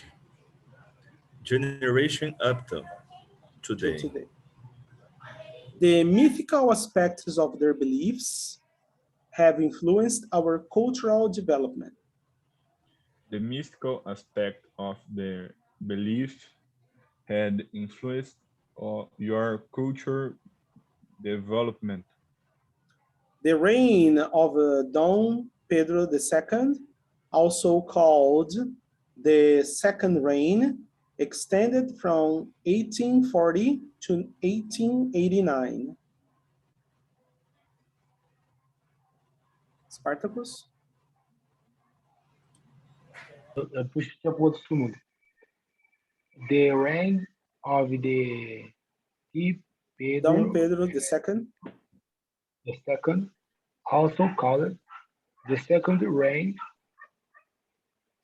generation up to today. The mythical aspects of their beliefs have influenced our cultural development. The mystical aspect of their belief had influenced your culture development. The reign of Dom Pedro II, also called the Second Reign, extended from 1840 to 1889. Spartacus? The reign of the Dom Pedro II, also called The second reign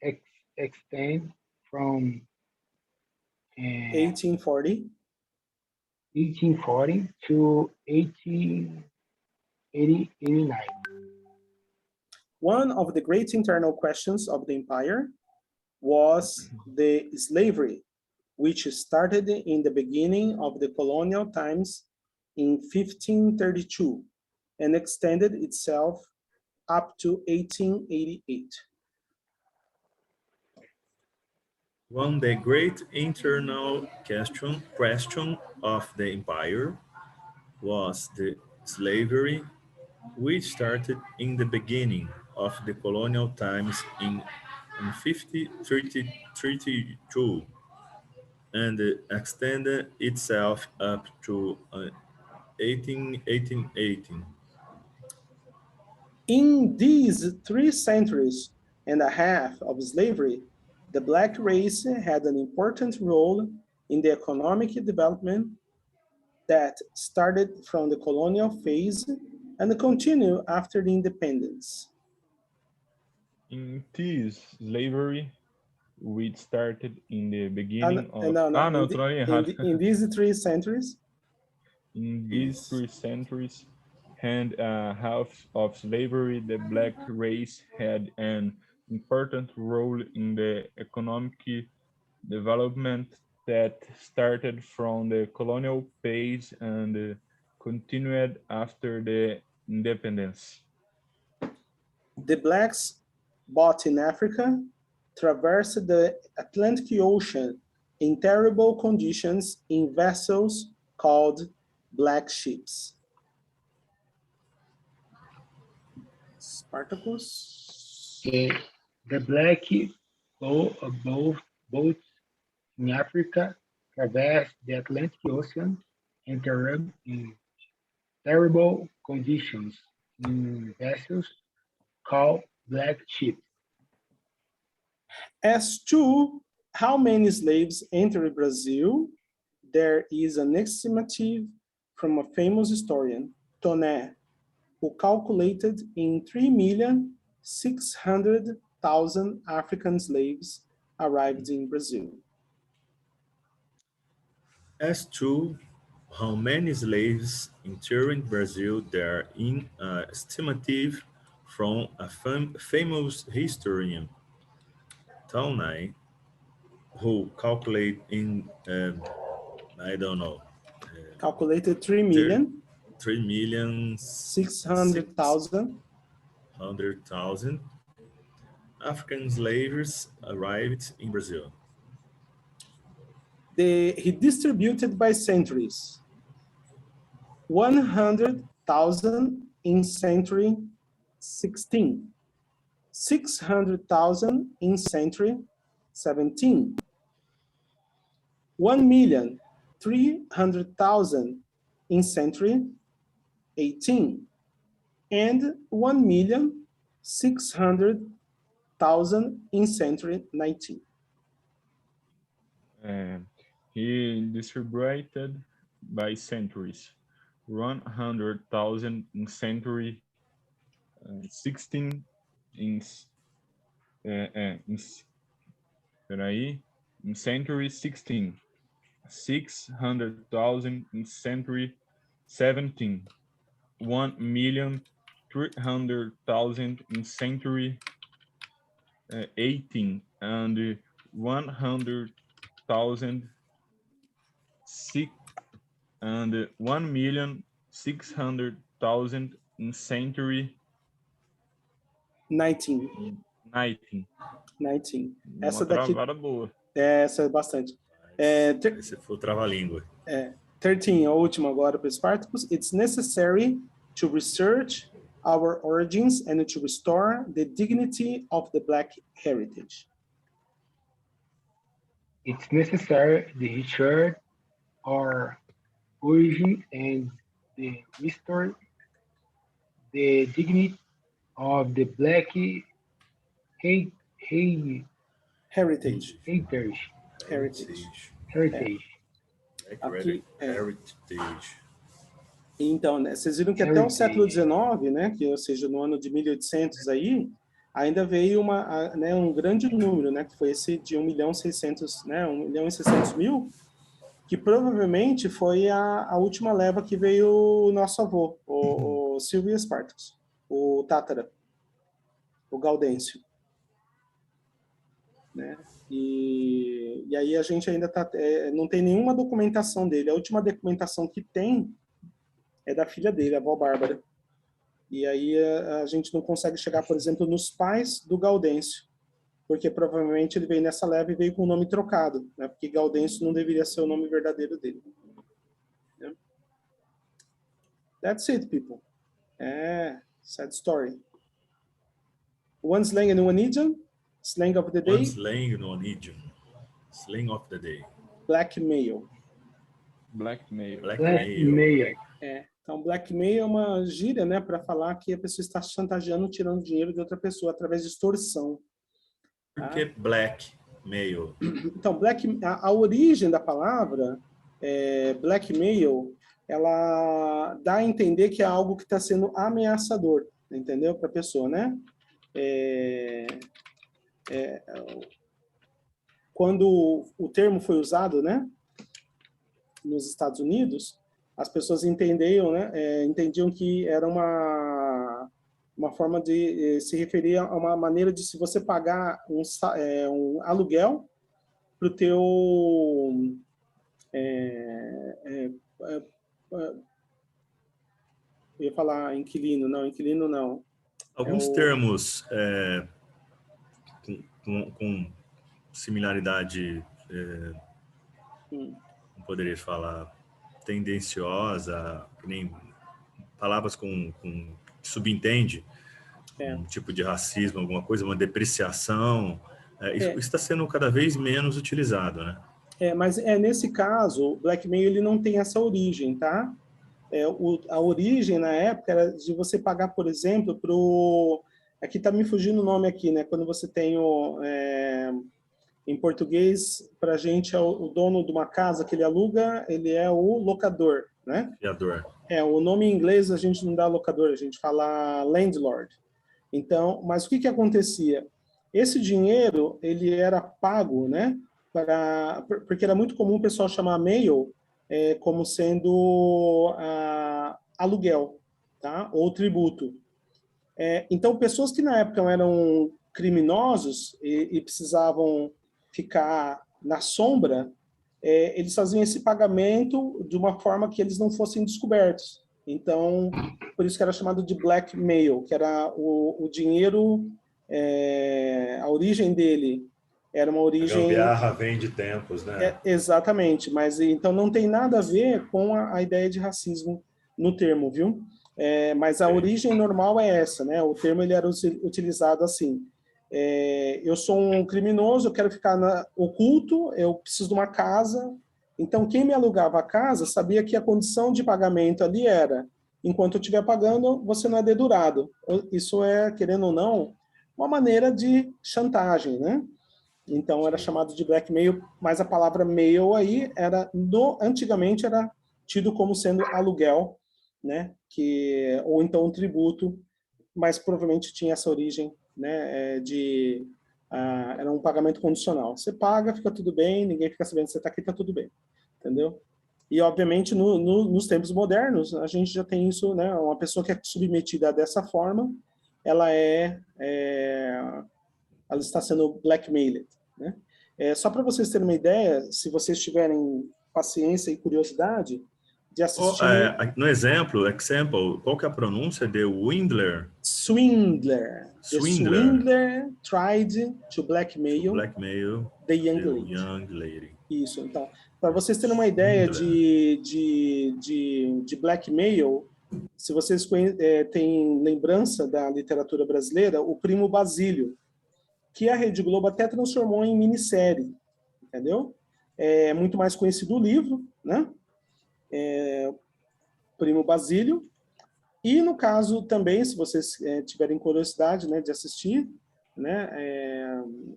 ex- extend from 1840. 1840 to 1889. One of the great internal questions of the empire was the slavery, which started in the beginning of the colonial times in 1532 and extended itself up to 1888. One the great internal question of the empire was the slavery, which started in the beginning of the colonial times in 1532 and extended itself up to 1818. In these 3 centuries and a half of slavery, the Black race had an important role in the economic development that started from the colonial phase and continued after the independence. In this slavery, which started in the And, beginning and of... no, no, Ah, não, in, eu tô na linha in, errada. in these 3 centuries, In these Isso. 3 centuries and a half of slavery, the Black race had an important role in the economic development that started from the colonial phase and continued after the independence. the Blacks bought in Africa, traversed the Atlantic Ocean in terrible conditions in vessels called black ships. Spartacus. The black boats in Africa traversed the Atlantic Ocean in terrible conditions in vessels called black ships. As to how many slaves entered Brazil, there is an estimative from a famous historian, Toné, who calculated in 3,600,000 African slaves arrived in Brazil. As to how many slaves entered Brazil, there is an estimative from a famous historian, Taunay, who calculate in I don't know Calculated 3,600,000 3,600,000 African slaves arrived in Brazil. He distributed by centuries. 100,000 in century 16, 600,000 in century 17, 1,300,000 in century 18, and 1,600,000 in century 19. He distributed by centuries, 100,000 in century 16 in century 16, 600,000 in century 17, 1,300,000 in century 18, and 100,000 and 1,600,000 in century 19. 19. 19. Deu Essa uma daqui, travada boa. essa é bastante. Esse foi o trava-língua. 13, a última agora para Spartacus. It's necessary to research our origins and to restore the dignity of the Black heritage. It's necessary to research our origin and restore the dignity of the Black Heritage. heritage. Aqui, Heritage. Então, né, vocês viram que até o século XIX, né, que, ou seja, no ano de 1800 aí, ainda veio né, um grande número, né, que foi esse de 1.600.000, né, 1.600.000, que provavelmente foi a última leva que veio o nosso avô, o Silvio Spartacus, o Tátara, o Gaudêncio, né? E aí a gente ainda não tem nenhuma documentação dele. A última documentação que tem é da filha dele, a avó Bárbara. E aí a gente não consegue chegar, por exemplo, nos pais do Gaudêncio, porque provavelmente ele veio nessa leva e veio com o nome trocado, né? Porque Gaudêncio não deveria ser o nome verdadeiro dele. Né? That's it, people. Sad story. One slang and one idiom. Slang of the day. One slang no idiom. Slang of the day. Blackmail. Blackmail. Blackmail. Então, blackmail é uma gíria, né, para falar que a pessoa está chantageando, tirando dinheiro de outra pessoa através de extorsão. Por que blackmail? Então, a origem da palavra blackmail, ela dá a entender que é algo que está sendo ameaçador, entendeu? Para a pessoa, né? Quando o termo foi usado, né, nos Estados Unidos, as pessoas entendiam, né, entendiam que era uma forma de se referir a uma maneira de se você pagar um aluguel para o teu eu ia falar inquilino não. Alguns termos com similaridade, não poderia falar, tendenciosa, que nem palavras com subentende um tipo de racismo, alguma coisa, uma depreciação. Isso está sendo cada vez menos utilizado, né? Mas nesse caso, o blackmail ele não tem essa origem, tá? A origem na época era de você pagar, por exemplo, aqui está me fugindo o nome aqui, né? Quando você tem em português, para a gente é o dono de uma casa que ele aluga, ele é o locador, né? Fiador. O nome em inglês a gente não dá locador, a gente fala landlord. Então, mas o que acontecia? Esse dinheiro, ele era pago, né? Porque era muito comum o pessoal chamar mail como sendo aluguel, tá? Ou tributo. Então, pessoas que na época eram criminosos e precisavam ficar na sombra, eles faziam esse pagamento de uma forma que eles não fossem descobertos. Então, por isso que era chamado de blackmail, que era o dinheiro, a origem dele era uma origem... A gambiarra vem de tempos, né? Exatamente, mas então não tem nada a ver com a ideia de racismo no termo, viu? Mas a origem normal é essa, né? O termo ele era utilizado assim: eu sou um criminoso, eu quero ficar oculto, eu preciso de uma casa. Então quem me alugava a casa sabia que a condição de pagamento ali era: enquanto eu estiver pagando, você não é dedurado. Isso é, querendo ou não, uma maneira de chantagem, né? Então era chamado de blackmail, mas a palavra mail aí antigamente era tido como sendo aluguel, né? Ou então um tributo, mas provavelmente tinha essa origem, né? Era um pagamento condicional. Você paga, fica tudo bem, ninguém fica sabendo que você está aqui, está tudo bem, entendeu? E obviamente nos tempos modernos a gente já tem isso, né? Uma pessoa que é submetida dessa forma, ela está sendo blackmailed, né? Só para vocês terem uma ideia, se vocês tiverem paciência e curiosidade de assistir... No example, qual que é a pronúncia de Swindler? Swindler. The swindler tried to blackmail the young lady. Isso, então, para vocês terem uma ideia de blackmail, se vocês têm lembrança da literatura brasileira, o Primo Basílio, que a Rede Globo até transformou em minissérie, entendeu? É muito mais conhecido o livro, né? Primo Basílio. E no caso também, se vocês tiverem curiosidade, né, de assistir, né,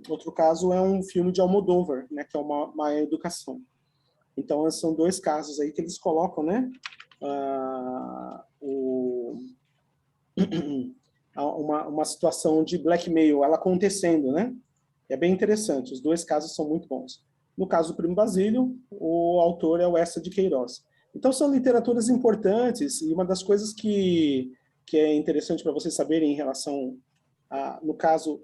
outro caso é um filme de Almodóvar, né, que é uma Educação. Então, são dois casos aí que eles colocam, né, uma situação de blackmail, ela acontecendo, né? É bem interessante, os dois casos são muito bons. No caso do Primo Basílio, o autor é o Eça de Queiroz. Então, são literaturas importantes, e uma das coisas que é interessante para vocês saberem em relação, no caso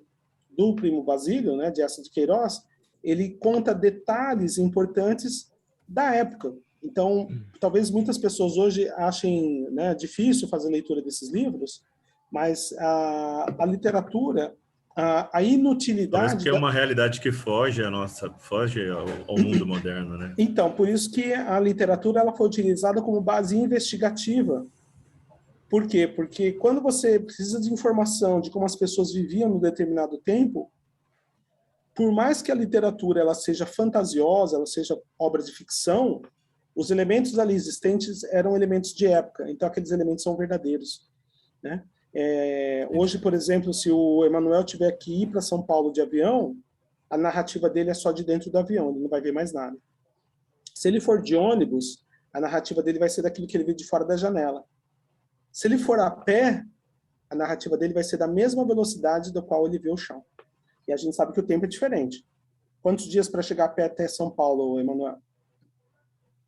do Primo Basílio, né, de Eça de Queiroz, ele conta detalhes importantes da época. Então, talvez muitas pessoas hoje achem, né, difícil fazer leitura desses livros, mas a literatura, a inutilidade... Talvez porque é uma realidade que foge ao mundo moderno, né? Então, por isso que a literatura ela foi utilizada como base investigativa. Por quê? Porque quando você precisa de informação de como as pessoas viviam no determinado tempo, por mais que a literatura ela seja fantasiosa, ela seja obra de ficção, os elementos ali existentes eram elementos de época, então aqueles elementos são verdadeiros, né? Hoje, por exemplo, se o Emanuel tiver que ir para São Paulo de avião, a narrativa dele é só de dentro do avião, ele não vai ver mais nada. Se ele for de ônibus, a narrativa dele vai ser daquilo que ele vê de fora da janela. Se ele for a pé, a narrativa dele vai ser da mesma velocidade da qual ele vê o chão. E a gente sabe que o tempo é diferente. Quantos dias para chegar a pé até São Paulo, Emanuel?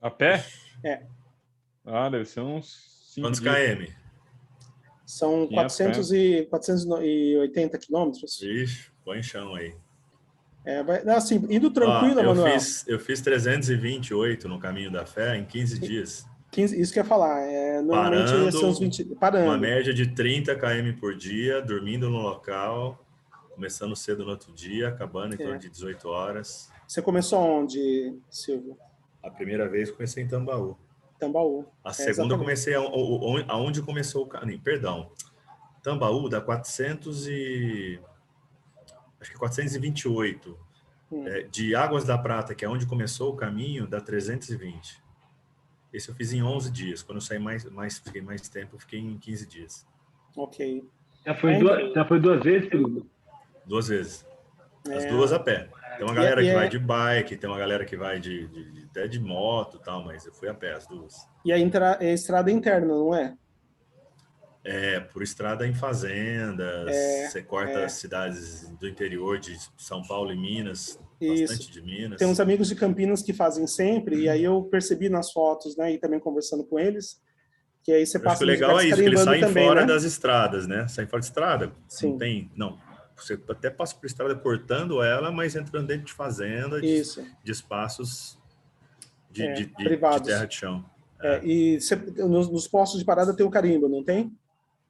A pé? É. Deve ser uns 5 Quantos dias. km? São 480 quilômetros. Ixi, põe chão aí. Assim, indo tranquilo, Emanuel. Eu fiz 328 no Caminho da Fé em 15 dias. 15, isso que eu ia falar. Normalmente são uns 20... Parando. Uma média de 30 km por dia, dormindo no local, começando cedo no outro dia, acabando em torno de 18 horas. Você começou onde, Silvio? A primeira vez comecei em Tambaú. Tambaú. A segunda eu comecei aonde começou o caminho. Perdão. Tambaú dá 428. De Águas da Prata, que é onde começou o caminho, dá 320. Esse eu fiz em 11 dias. Quando eu saí fiquei mais tempo, eu fiquei em 15 dias. Ok. Já foi 2 vezes, Felipe? 2 vezes. As duas a pé. Tem uma galera que vai de bike, tem uma galera que vai até de moto e tal, mas eu fui a pé as duas. E a estrada interna, não é? Por estrada em fazendas, você corta as cidades do interior de São Paulo e Minas, bastante de Minas. Tem uns amigos de Campinas que fazem sempre, e aí eu percebi nas fotos, né, e também conversando com eles, que aí você passa... Acho que o legal é isso, que eles saem também, fora, né? das estradas, né? Saem fora de estrada. Sim. Você até passa por estrada cortando ela, mas entrando dentro de fazenda, de espaços de privados. terra de chão. E nos postos de parada tem o carimbo, não tem?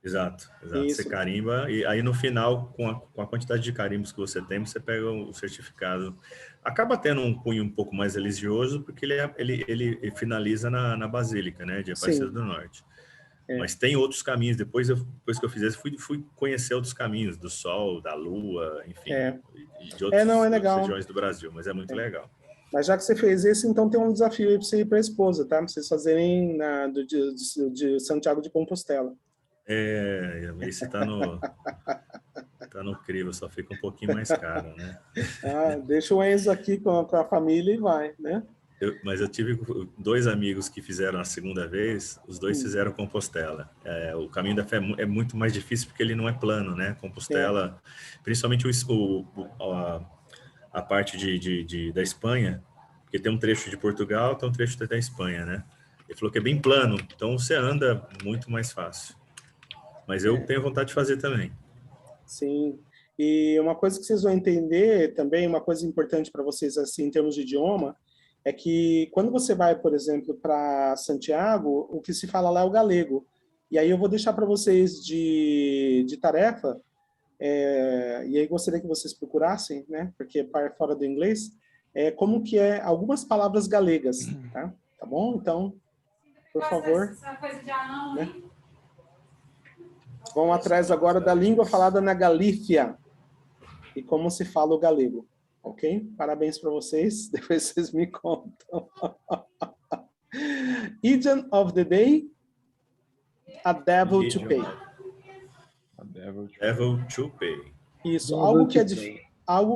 Exato. Você carimba, e aí no final, com a quantidade de carimbos que você tem, você pega o certificado. Acaba tendo um cunho um pouco mais religioso, porque ele finaliza na Basílica, né, de Aparecida do Norte. Mas tem outros caminhos. Depois que eu fiz isso, fui conhecer outros caminhos, do Sol, da Lua, enfim, e de outras regiões do Brasil, mas é muito legal. Mas já que você fez esse, então tem um desafio aí para você ir para a esposa, tá? Pra vocês fazerem de Santiago de Compostela. Esse tá no crivo, só fica um pouquinho mais caro, né? Deixa o Enzo aqui com a família e vai, né? Mas eu tive 2 amigos que fizeram a segunda vez, os 2 fizeram Compostela. O Caminho da Fé é muito mais difícil porque ele não é plano, né? Compostela, principalmente a parte da Espanha, porque tem um trecho de Portugal, tem um trecho da Espanha, né? Ele falou que é bem plano, então você anda muito mais fácil. Mas eu tenho vontade de fazer também. Sim. E uma coisa que vocês vão entender também, uma coisa importante para vocês assim em termos de idioma, é que quando você vai, por exemplo, para Santiago, o que se fala lá é o galego. E aí eu vou deixar para vocês de tarefa, e aí gostaria que vocês procurassem, né, porque é fora do inglês, como que é algumas palavras galegas, tá? Tá bom? Então, por favor. Né? Vão atrás agora da língua falada na Galícia e como se fala o galego. Ok? Parabéns para vocês. Depois vocês me contam. Idiom of the day. A devil to pay. A devil to pay. Isso. Algo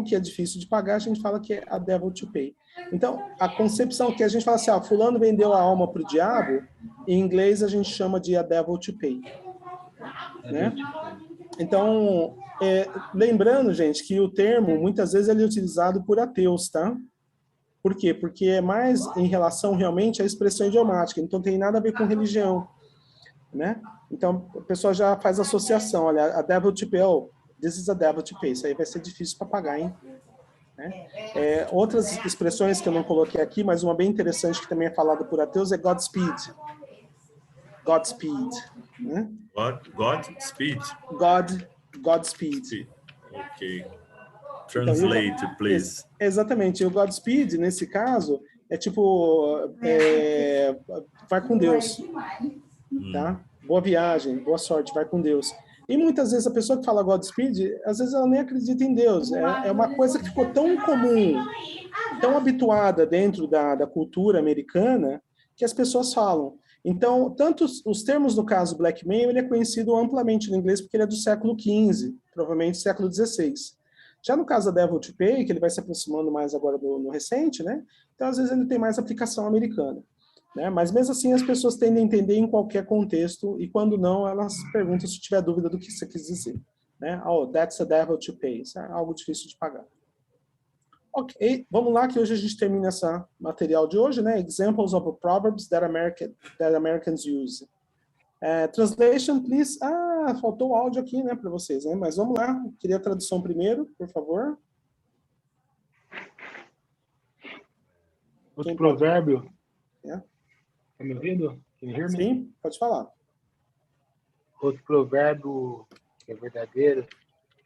que é difícil de pagar, a gente fala que é a devil to pay. Então, a concepção que a gente fala assim, fulano vendeu a alma para o diabo, Em inglês, a gente chama de a devil to pay. Né? Então, lembrando, gente, que o termo, muitas vezes, ele é utilizado por ateus, tá? Por quê? Porque é mais em relação, realmente, à expressão idiomática. Então, tem nada a ver com religião, né? Então, a pessoa já faz associação. Olha, a devil to pay, oh, this is a devil to pay. Isso aí vai ser difícil para pagar, hein? Né? Outras expressões que eu não coloquei aqui, mas uma bem interessante que também é falada por ateus é Godspeed. Godspeed. Né? Godspeed. Godspeed. Ok. Translate, please. Exatamente. O Godspeed, nesse caso, é tipo, vai com Deus. Tá? Boa viagem, boa sorte, vai com Deus. E muitas vezes a pessoa que fala Godspeed, às vezes ela nem acredita em Deus. É uma coisa que ficou tão comum, tão habituada dentro da cultura americana, que as pessoas falam. Então, tanto os termos, no caso, blackmail, ele é conhecido amplamente no inglês porque ele é do século XV, provavelmente século XVI. Já no caso da devil to pay, que ele vai se aproximando mais agora no recente, né? Então, às vezes, ele tem mais aplicação americana. Né? Mas, mesmo assim, as pessoas tendem a entender em qualquer contexto, e quando não, elas perguntam se tiver dúvida do que você quis dizer. Né? Oh, that's a devil to pay. Isso é algo difícil de pagar. Ok, vamos lá, que hoje a gente termina esse material de hoje, né? Examples of proverbs that Americans use. Translation, please. Faltou o áudio aqui, né, para vocês, né? Mas vamos lá. Queria a tradução primeiro, por favor. Outro provérbio. Tá me ouvindo? Can you hear me? Sim, pode falar. Outro provérbio que é verdadeiro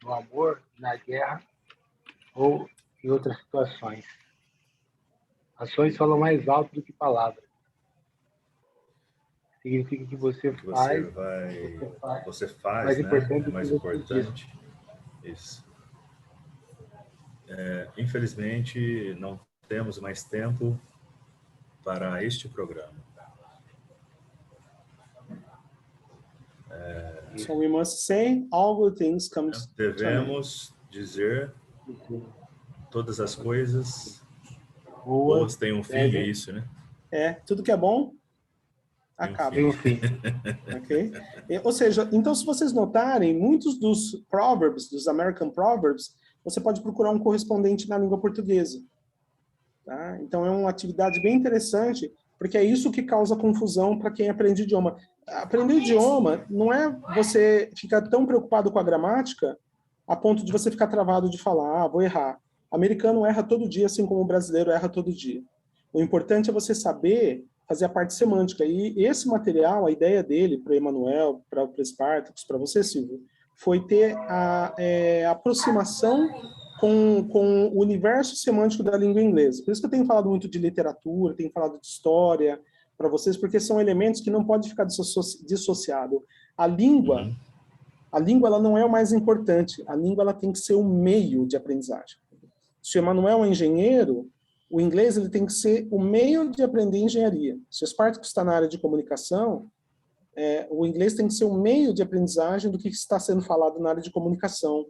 no amor, na guerra ou em outras situações. Ações falam mais alto do que palavras. Significa que você faz, mais né? Importante, é mais importante. Isso. Infelizmente, não temos mais tempo para este programa. So we must say all good things comes. Devemos dizer todas as coisas boas têm um fim, é isso, né? Tudo que é bom acaba. Tem um fim. Ok? Ou seja, então, se vocês notarem, muitos dos proverbs, dos American Proverbs, você pode procurar um correspondente na língua portuguesa. Tá? Então, é uma atividade bem interessante, porque é isso que causa confusão para quem aprende idioma. Aprender idioma não é você ficar tão preocupado com a gramática a ponto de você ficar travado de falar, vou errar. O americano erra todo dia, assim como o brasileiro erra todo dia. O importante é você saber fazer a parte semântica. E esse material, a ideia dele, para o Emanuel, para o Spartacus, para você, Silvio, foi ter a aproximação com o universo semântico da língua inglesa. Por isso que eu tenho falado muito de literatura, tenho falado de história para vocês, porque são elementos que não podem ficar dissociados. A língua ela não é o mais importante. A língua ela tem que ser o meio de aprendizagem. Se o Emanuel é engenheiro, o inglês ele tem que ser o meio de aprender engenharia. Se o Spartacus está na área de comunicação, o inglês tem que ser o meio de aprendizagem do que está sendo falado na área de comunicação.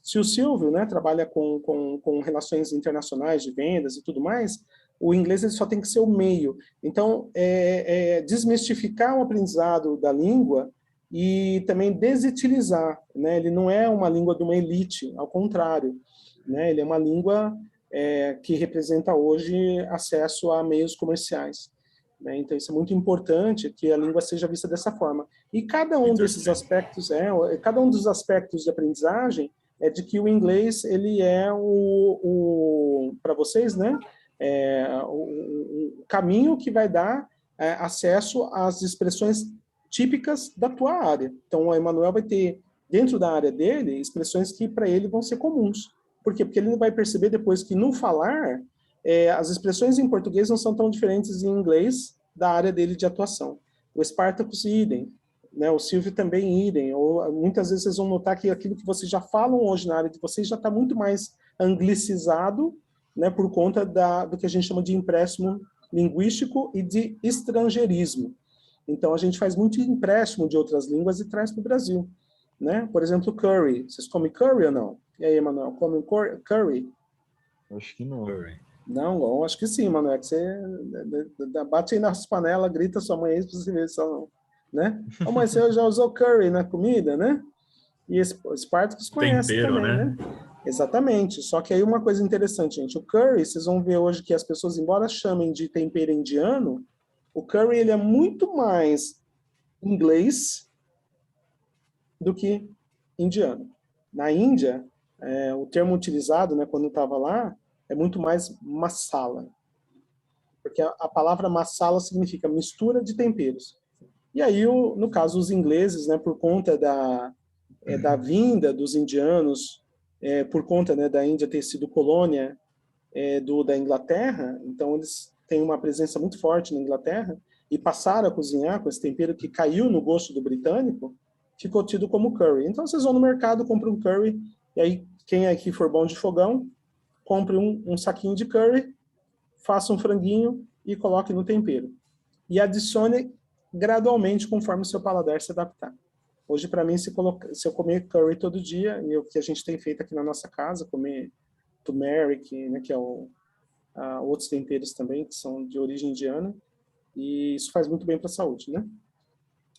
Se o Silvio, né, trabalha com relações internacionais de vendas e tudo mais, o inglês ele só tem que ser o meio. Então, desmistificar o aprendizado da língua e também desutilizar. Né? Ele não é uma língua de uma elite, ao contrário. Né? Ele é uma língua que representa hoje acesso a meios comerciais. Né? Então, isso é muito importante que a língua seja vista dessa forma. E cada um desses aspectos, cada um dos aspectos de aprendizagem é de que o inglês ele é para vocês, né? O caminho que vai dar acesso às expressões típicas da tua área. Então, o Emanuel vai ter, dentro da área dele, expressões que para ele vão ser comuns. Por quê? Porque ele vai perceber depois que, no falar, as expressões em português não são tão diferentes em inglês da área dele de atuação. O Spartacus, idem. Né? O Silvio também, idem. Ou, muitas vezes vocês vão notar que aquilo que vocês já falam hoje na área de vocês já está muito mais anglicizado, né, por conta do que a gente chama de empréstimo linguístico e de estrangeirismo. Então, a gente faz muito empréstimo de outras línguas e traz para o Brasil. Né? Por exemplo, curry. Vocês comem curry ou não? E aí, Emanuel, comem curry? Acho que não. Não, eu acho que sim, mano. É que você bate aí nas panelas, grita sua mãe aí pra você ver só não, né? Ô, mãe, você já usou curry na comida, né? E Spartacus conhece Tempero, também, né? né? Exatamente. Só que aí uma coisa interessante, gente. O curry, vocês vão ver hoje que as pessoas, embora chamem de tempero indiano, o curry ele é muito mais inglês do que indiano. Na Índia, o termo utilizado, né, quando eu estava lá, é muito mais masala, porque a palavra masala significa mistura de temperos. E aí, no caso, os ingleses, né, por conta da vinda dos indianos, por conta, né, da Índia ter sido colônia da Inglaterra, então eles têm uma presença muito forte na Inglaterra e passaram a cozinhar com esse tempero que caiu no gosto do britânico, ficou tido como curry. Então vocês vão no mercado, compram um curry, e aí quem aqui for bom de fogão, compre um saquinho de curry, faça um franguinho e coloque no tempero. E adicione gradualmente conforme o seu paladar se adaptar. Hoje, para mim, se eu comer curry todo dia, e o que a gente tem feito aqui na nossa casa, comer turmeric, né, que é outros temperos também, que são de origem indiana, e isso faz muito bem para a saúde, né?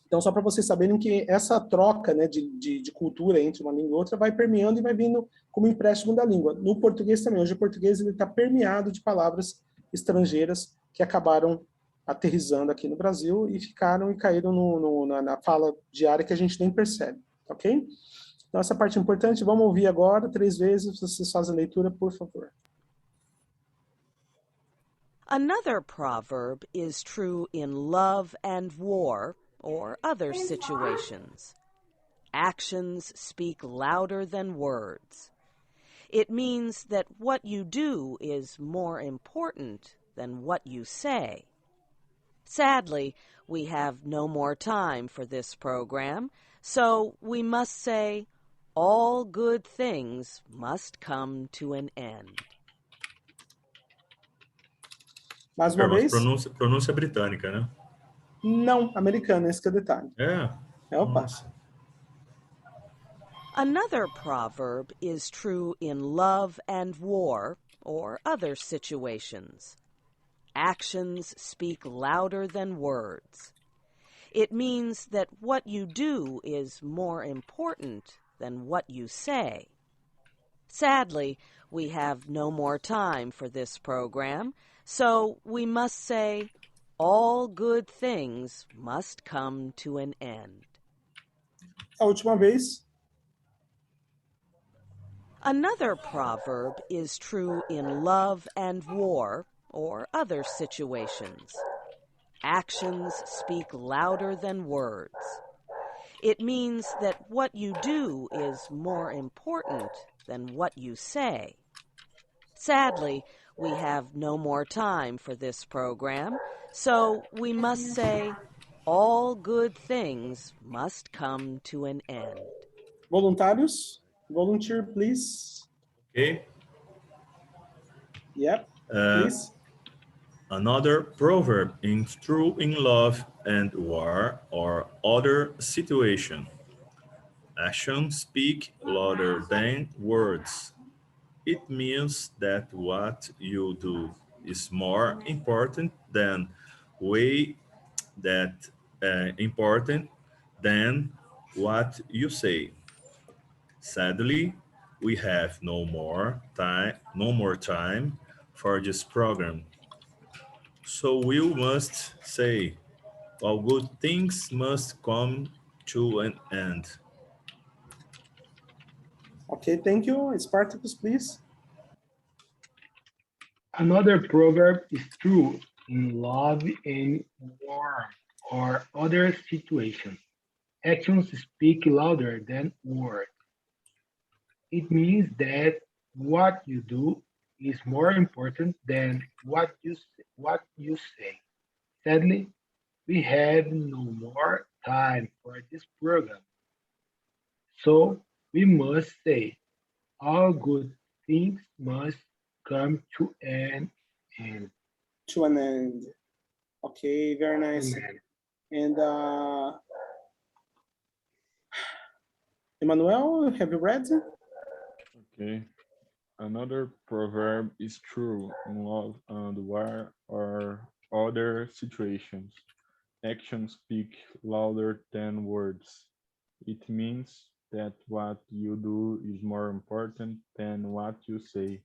Então, só para vocês saberem que essa troca, né, de cultura entre uma língua e outra vai permeando e vai vindo como empréstimo da língua. No português também. Hoje o português está permeado de palavras estrangeiras que acabaram aterrissando aqui no Brasil e ficaram e caíram na fala diária que a gente nem percebe, ok? Então, essa parte é importante. Vamos ouvir agora 3 vezes. Vocês fazem a leitura, por favor. Another proverb is true in love and war or other situations. Actions speak louder than words. It means that what you do is more important than what you say. Sadly, we have no more time for this program, so we must say, all good things must come to an end. Mais uma Mas vez? pronúncia britânica, né? Não, americana, esse que é o detalhe. Opa. Nossa. Another proverb is true in love and war or other situations. Actions speak louder than words. It means that what you do is more important than what you say. Sadly, we have no more time for this program, so we must say, all good things must come to an end. A última vez. Another proverb is true in love and war or other situations. Actions speak louder than words. It means that what you do is more important than what you say. Sadly, we have no more time for this program, so we must say, all good things must come to an end. Voluntários? Volunteer, please. Ok. Yep, please. Another proverb is true in love and war or other situation. Actions speak louder than words. It means that what you do is more important than what you say. Sadly, we have no more time for this program. So we must say, all good things must come to an end. Okay, thank you. Spartacus, please. Another proverb is true in love and war or other situations. Actions speak louder than words. It means that what you do is more important than what you say. Sadly, we have no more time for this program. So we must say all good things must come to an end. To an end. Okay, very nice. And Emmanuel, have you read? Okay. Another proverb is true in love and war or other situations. Actions speak louder than words. It means that what you do is more important than what you say.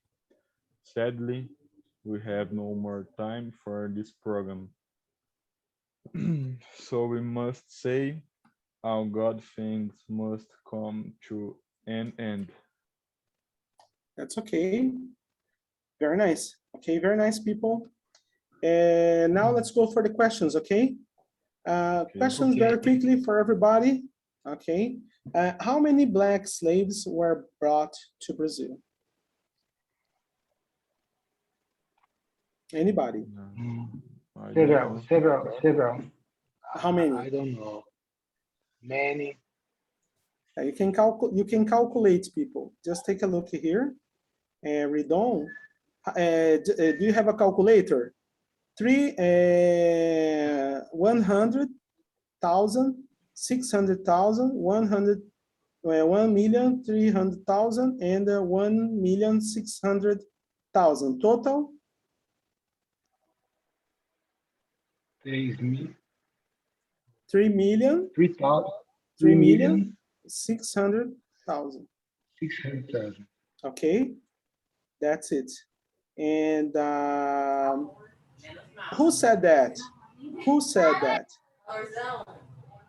Sadly, we have no more time for this program. So we must say, all God things must come to an end. That's okay. Very nice. Okay, very nice, people. And now let's go for the questions, okay? Questions Okay. very quickly for everybody. Okay. How many black slaves were brought to Brazil? Anybody? I don't Several, know. several. How many? I don't know. Many. You can calculate, people. Just take a look here and read on. Do you have a calculator? 100,000, 600,000, 1,300,000, and 1,600,000 total. 3,000. 3 million, 3,000. 600,000. 600,000. Okay, that's it. And who said that? Who said that?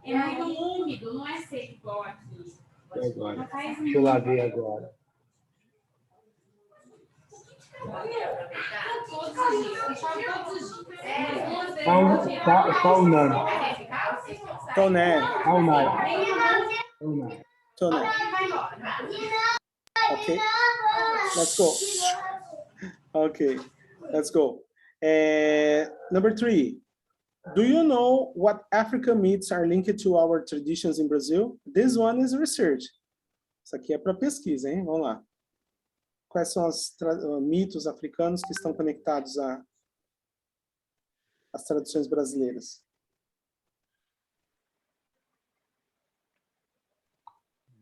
É muito úmido, não é seco igual aqui. E agora? Deixa eu lá ver agora. Todos os dias, chove todos os dias. Só o nome. Toné. Toné. Toné. Okay, let's go. Okay, let's go. Number 3. Do you know what African myths are linked to our traditions in Brazil? This one is research. Isso aqui é para pesquisa, hein? Vamos lá. Quais são os mitos africanos que estão conectados às tradições brasileiras?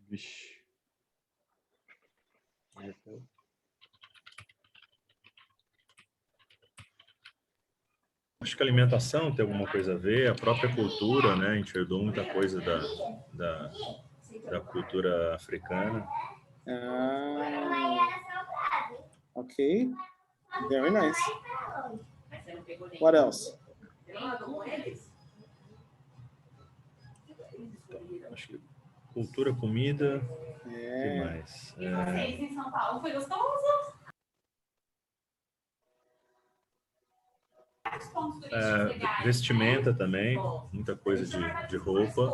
Vixe. Acho que a alimentação tem alguma coisa a ver, a própria cultura, né? A gente herdou muita coisa da cultura africana. Okay, very nice. What else? Acho que cultura, comida, o que É. mais? E vocês em São Paulo foi gostoso? Os pontos turísticos legais, Vestimenta também, muita coisa de roupa.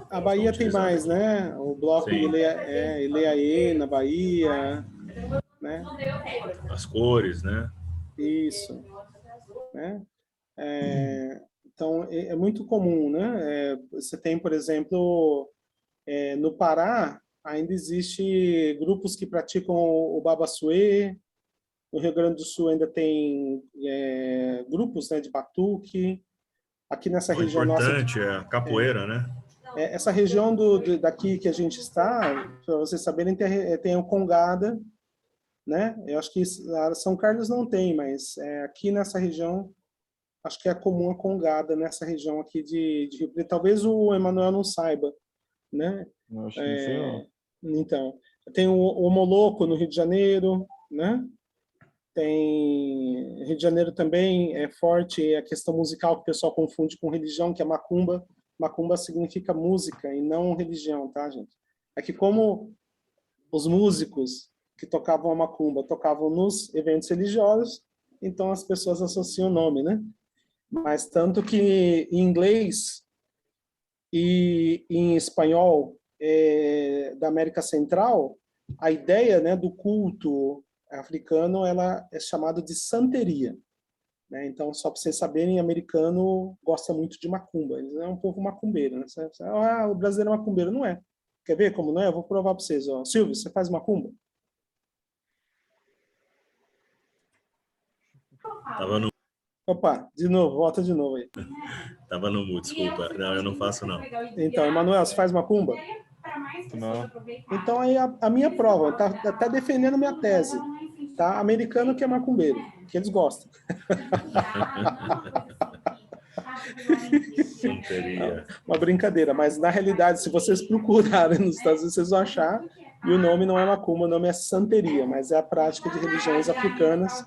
A Bahia tem mais, né? O bloco Sim. Ileaê na Bahia, né? As cores, né? Isso, né? Então é muito comum, né? Você tem, por exemplo, no Pará ainda existe grupos que praticam o babassuê. No Rio Grande do Sul ainda tem grupos, né, de batuque. Aqui nessa O região nossa, importante é a capoeira, né? essa região daqui que a gente está, para vocês saberem, tem o Congada, né? Eu acho que São Carlos não tem, mas aqui nessa região, acho que é comum a Congada nessa região aqui de Rio Preto. Talvez o Emanuel não saiba, né? Eu acho que sei lá. Então, tem o Moloco no Rio de Janeiro, né? Tem Rio de Janeiro também é forte a questão musical que o pessoal confunde com religião, que é macumba. Macumba significa música e não religião, tá, gente? É que como os músicos que tocavam a macumba tocavam nos eventos religiosos, então as pessoas associam o nome, né? Mas tanto que em inglês e em espanhol da América Central, a ideia, né, do culto africano, ela é chamada de santeria, né? Então, só para vocês saberem, americano gosta muito de macumba. Eles é um povo macumbeiro, né? O brasileiro é macumbeiro. Não é. Quer ver como não é? Eu vou provar para vocês. Ó. Silvio, você faz macumba? Tava no... Opa, de novo, volta de novo aí. Tava no mudo, desculpa. Não, eu não faço, não. Então, Emanuel, você faz macumba? para mais pessoas Não. aproveitarem. Então, aí a minha prova, tá defendendo minha tese, tá? Americano que é macumbeiro, que eles gostam. Santeria. Uma brincadeira, mas na realidade, se vocês procurarem nos Estados Unidos, vocês vão achar, e o nome não é macumba, o nome é santeria, mas é a prática de religiões africanas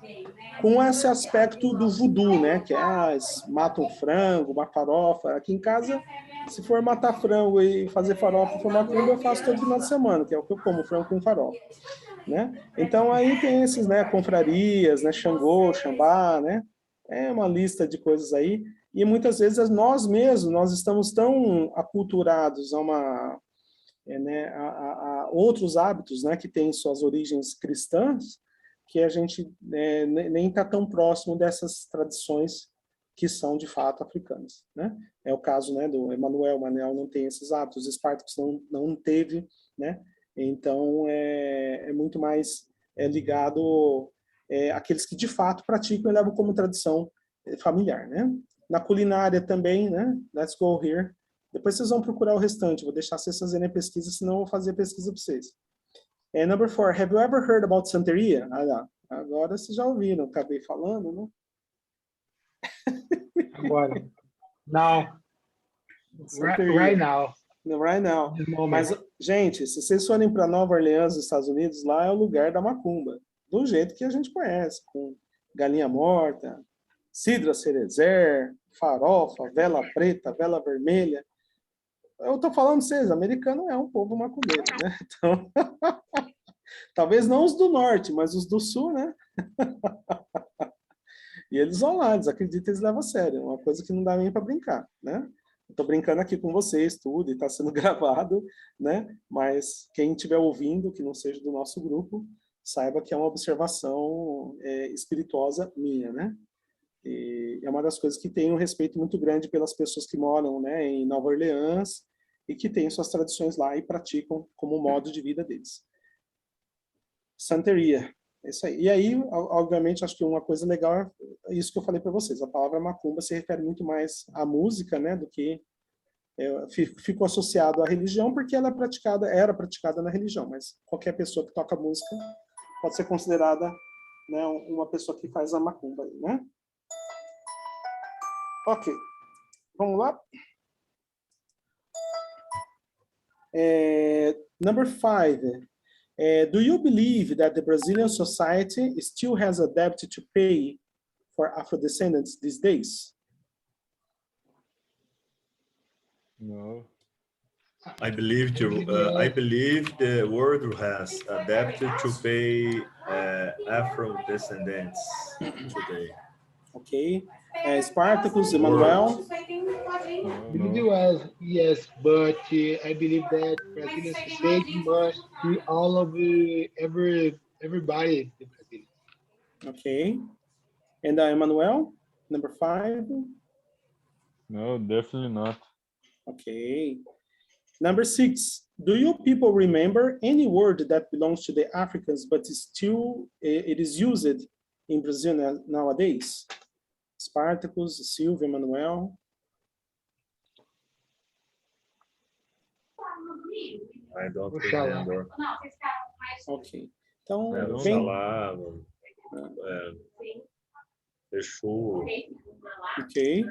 com esse aspecto do voodoo, né? Que é, matam frango, uma farofa. Aqui em casa, se for matar frango e fazer farofa for macumba, eu faço todo final de semana, que é o que eu como, frango com farofa, né? Então aí tem esses, né, confrarias, né, Xangô, Xambá, né? É uma lista de coisas aí, e muitas vezes nós mesmos, nós estamos tão aculturados a outros hábitos, né, que têm suas origens cristãs, que a gente nem está tão próximo dessas tradições que são de fato africanas, né? É o caso, né, do Emanuel. Manuel não tem esses hábitos, Spartacus não teve, né? Então é muito mais ligado àqueles que de fato praticam e levam como tradição familiar, né? Na culinária também, né? Let's go here. Depois vocês vão procurar o restante, vou deixar vocês fazerem a pesquisa, senão eu vou fazer a pesquisa para vocês. Number 4, have you ever heard about Santeria? Ah, lá. Agora vocês já ouviram, acabei falando, né? Agora. Now. Santeria. Right now. Right now. Mas, gente, se vocês forem para Nova Orleans, nos Estados Unidos, lá é o lugar da macumba, do jeito que a gente conhece, com galinha morta, cidra cerezer, farofa, vela preta, vela vermelha. Eu tô falando pra vocês, americano é um povo macumbeiro, né? Então, talvez não os do norte, mas os do sul, né? E eles vão lá, eles acreditam, eles levam a sério. É uma coisa que não dá nem para brincar, né? Eu tô brincando aqui com vocês, tudo, e tá sendo gravado, né? Mas quem estiver ouvindo, que não seja do nosso grupo, saiba que é uma observação espirituosa minha, né? E é uma das coisas que tem um respeito muito grande pelas pessoas que moram, né, em Nova Orleans e que têm suas tradições lá e praticam como modo de vida deles. Santeria, é isso aí. E aí, obviamente, acho que uma coisa legal é isso que eu falei para vocês. A palavra macumba se refere muito mais à música, né, do que ficou associado à religião, porque ela era praticada na religião, mas qualquer pessoa que toca música pode ser considerada, né, uma pessoa que faz a macumba, né? Ok, vamos lá. Number 5. Do you believe that the Brazilian society still has a debt to pay for Afro-descendants these days? No. I believe the world has adapted to pay Afro-descendants today. Okay. Spartacus, Emanuel? Yes, but I believe that Brazilian society must be all of everybody in Brazil. Okay. And Emanuel, number 5? No, definitely not. Okay. Number 6. Do you people remember any word that belongs to the Africans but it is used in Brazil nowadays? Spartacus, Silvia, Manuel. I don't remember. Ok. Então, Oxalá, Exu. Ok.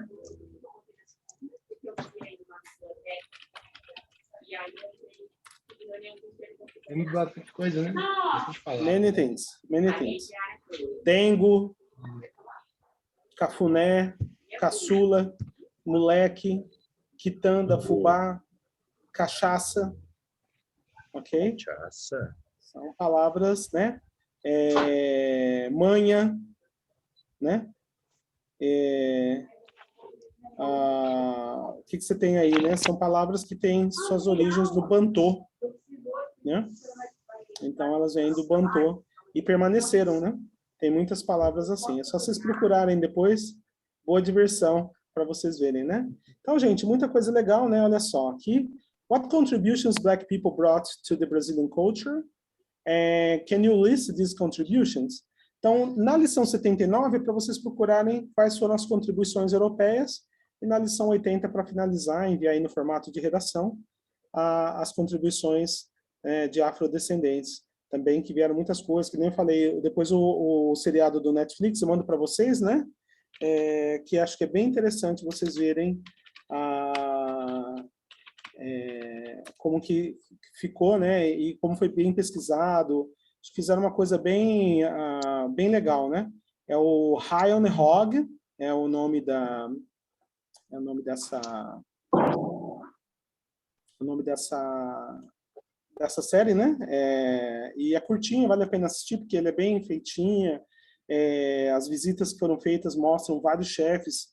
Tem bastante coisa, né? Bastante palavras. Many things. Tengo, cafuné, caçula, moleque, quitanda, fubá, cachaça. Ok? Cachaça. São palavras, né? Manha, né? O que você tem aí, né? São palavras que têm suas origens no Bantô, né? Então, elas vêm do Bantô e permaneceram, né? Tem muitas palavras assim. É só vocês procurarem depois. Boa diversão para vocês verem, né? Então, gente, muita coisa legal, né? Olha só aqui. What contributions Black people brought to the Brazilian culture? Can you list these contributions? Então, na lição 79, é para vocês procurarem quais foram as contribuições europeias, e na lição 80, para finalizar, enviar aí no formato de redação, as contribuições de afrodescendentes também, que vieram muitas coisas, que nem eu falei, depois o seriado do Netflix, eu mando para vocês, né? Que acho que é bem interessante vocês verem como que ficou, né? E como foi bem pesquisado. Fizeram uma coisa bem, bem legal, né? É o High on the Hog, é o nome dessa série, né? E é curtinha, vale a pena assistir, porque ele é bem feitinha. As visitas que foram feitas mostram vários chefes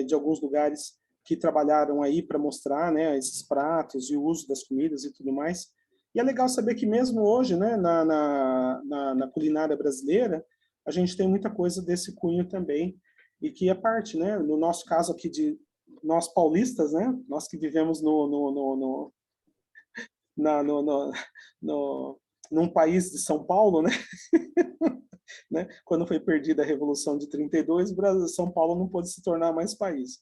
de alguns lugares que trabalharam aí para mostrar, né, esses pratos e o uso das comidas e tudo mais. E é legal saber que mesmo hoje, né, na culinária brasileira, a gente tem muita coisa desse cunho também, e que é parte, né, no nosso caso aqui de nós paulistas, né, nós que vivemos num país de São Paulo, né? Né? Quando foi perdida a Revolução de 32, São Paulo não pôde se tornar mais país.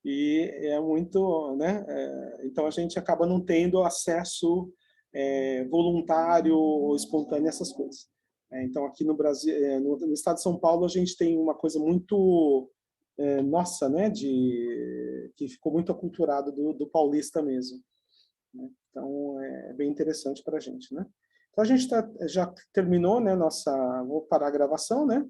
E é muito, né? Então a gente acaba não tendo acesso voluntário ou espontâneo a essas coisas. Então aqui no Brasil, no estado de São Paulo, a gente tem uma coisa muito nossa, né? Que ficou muito aculturado do paulista mesmo. Né? Então é bem interessante para a gente, né? Então a gente já terminou, né? Vou parar a gravação, né?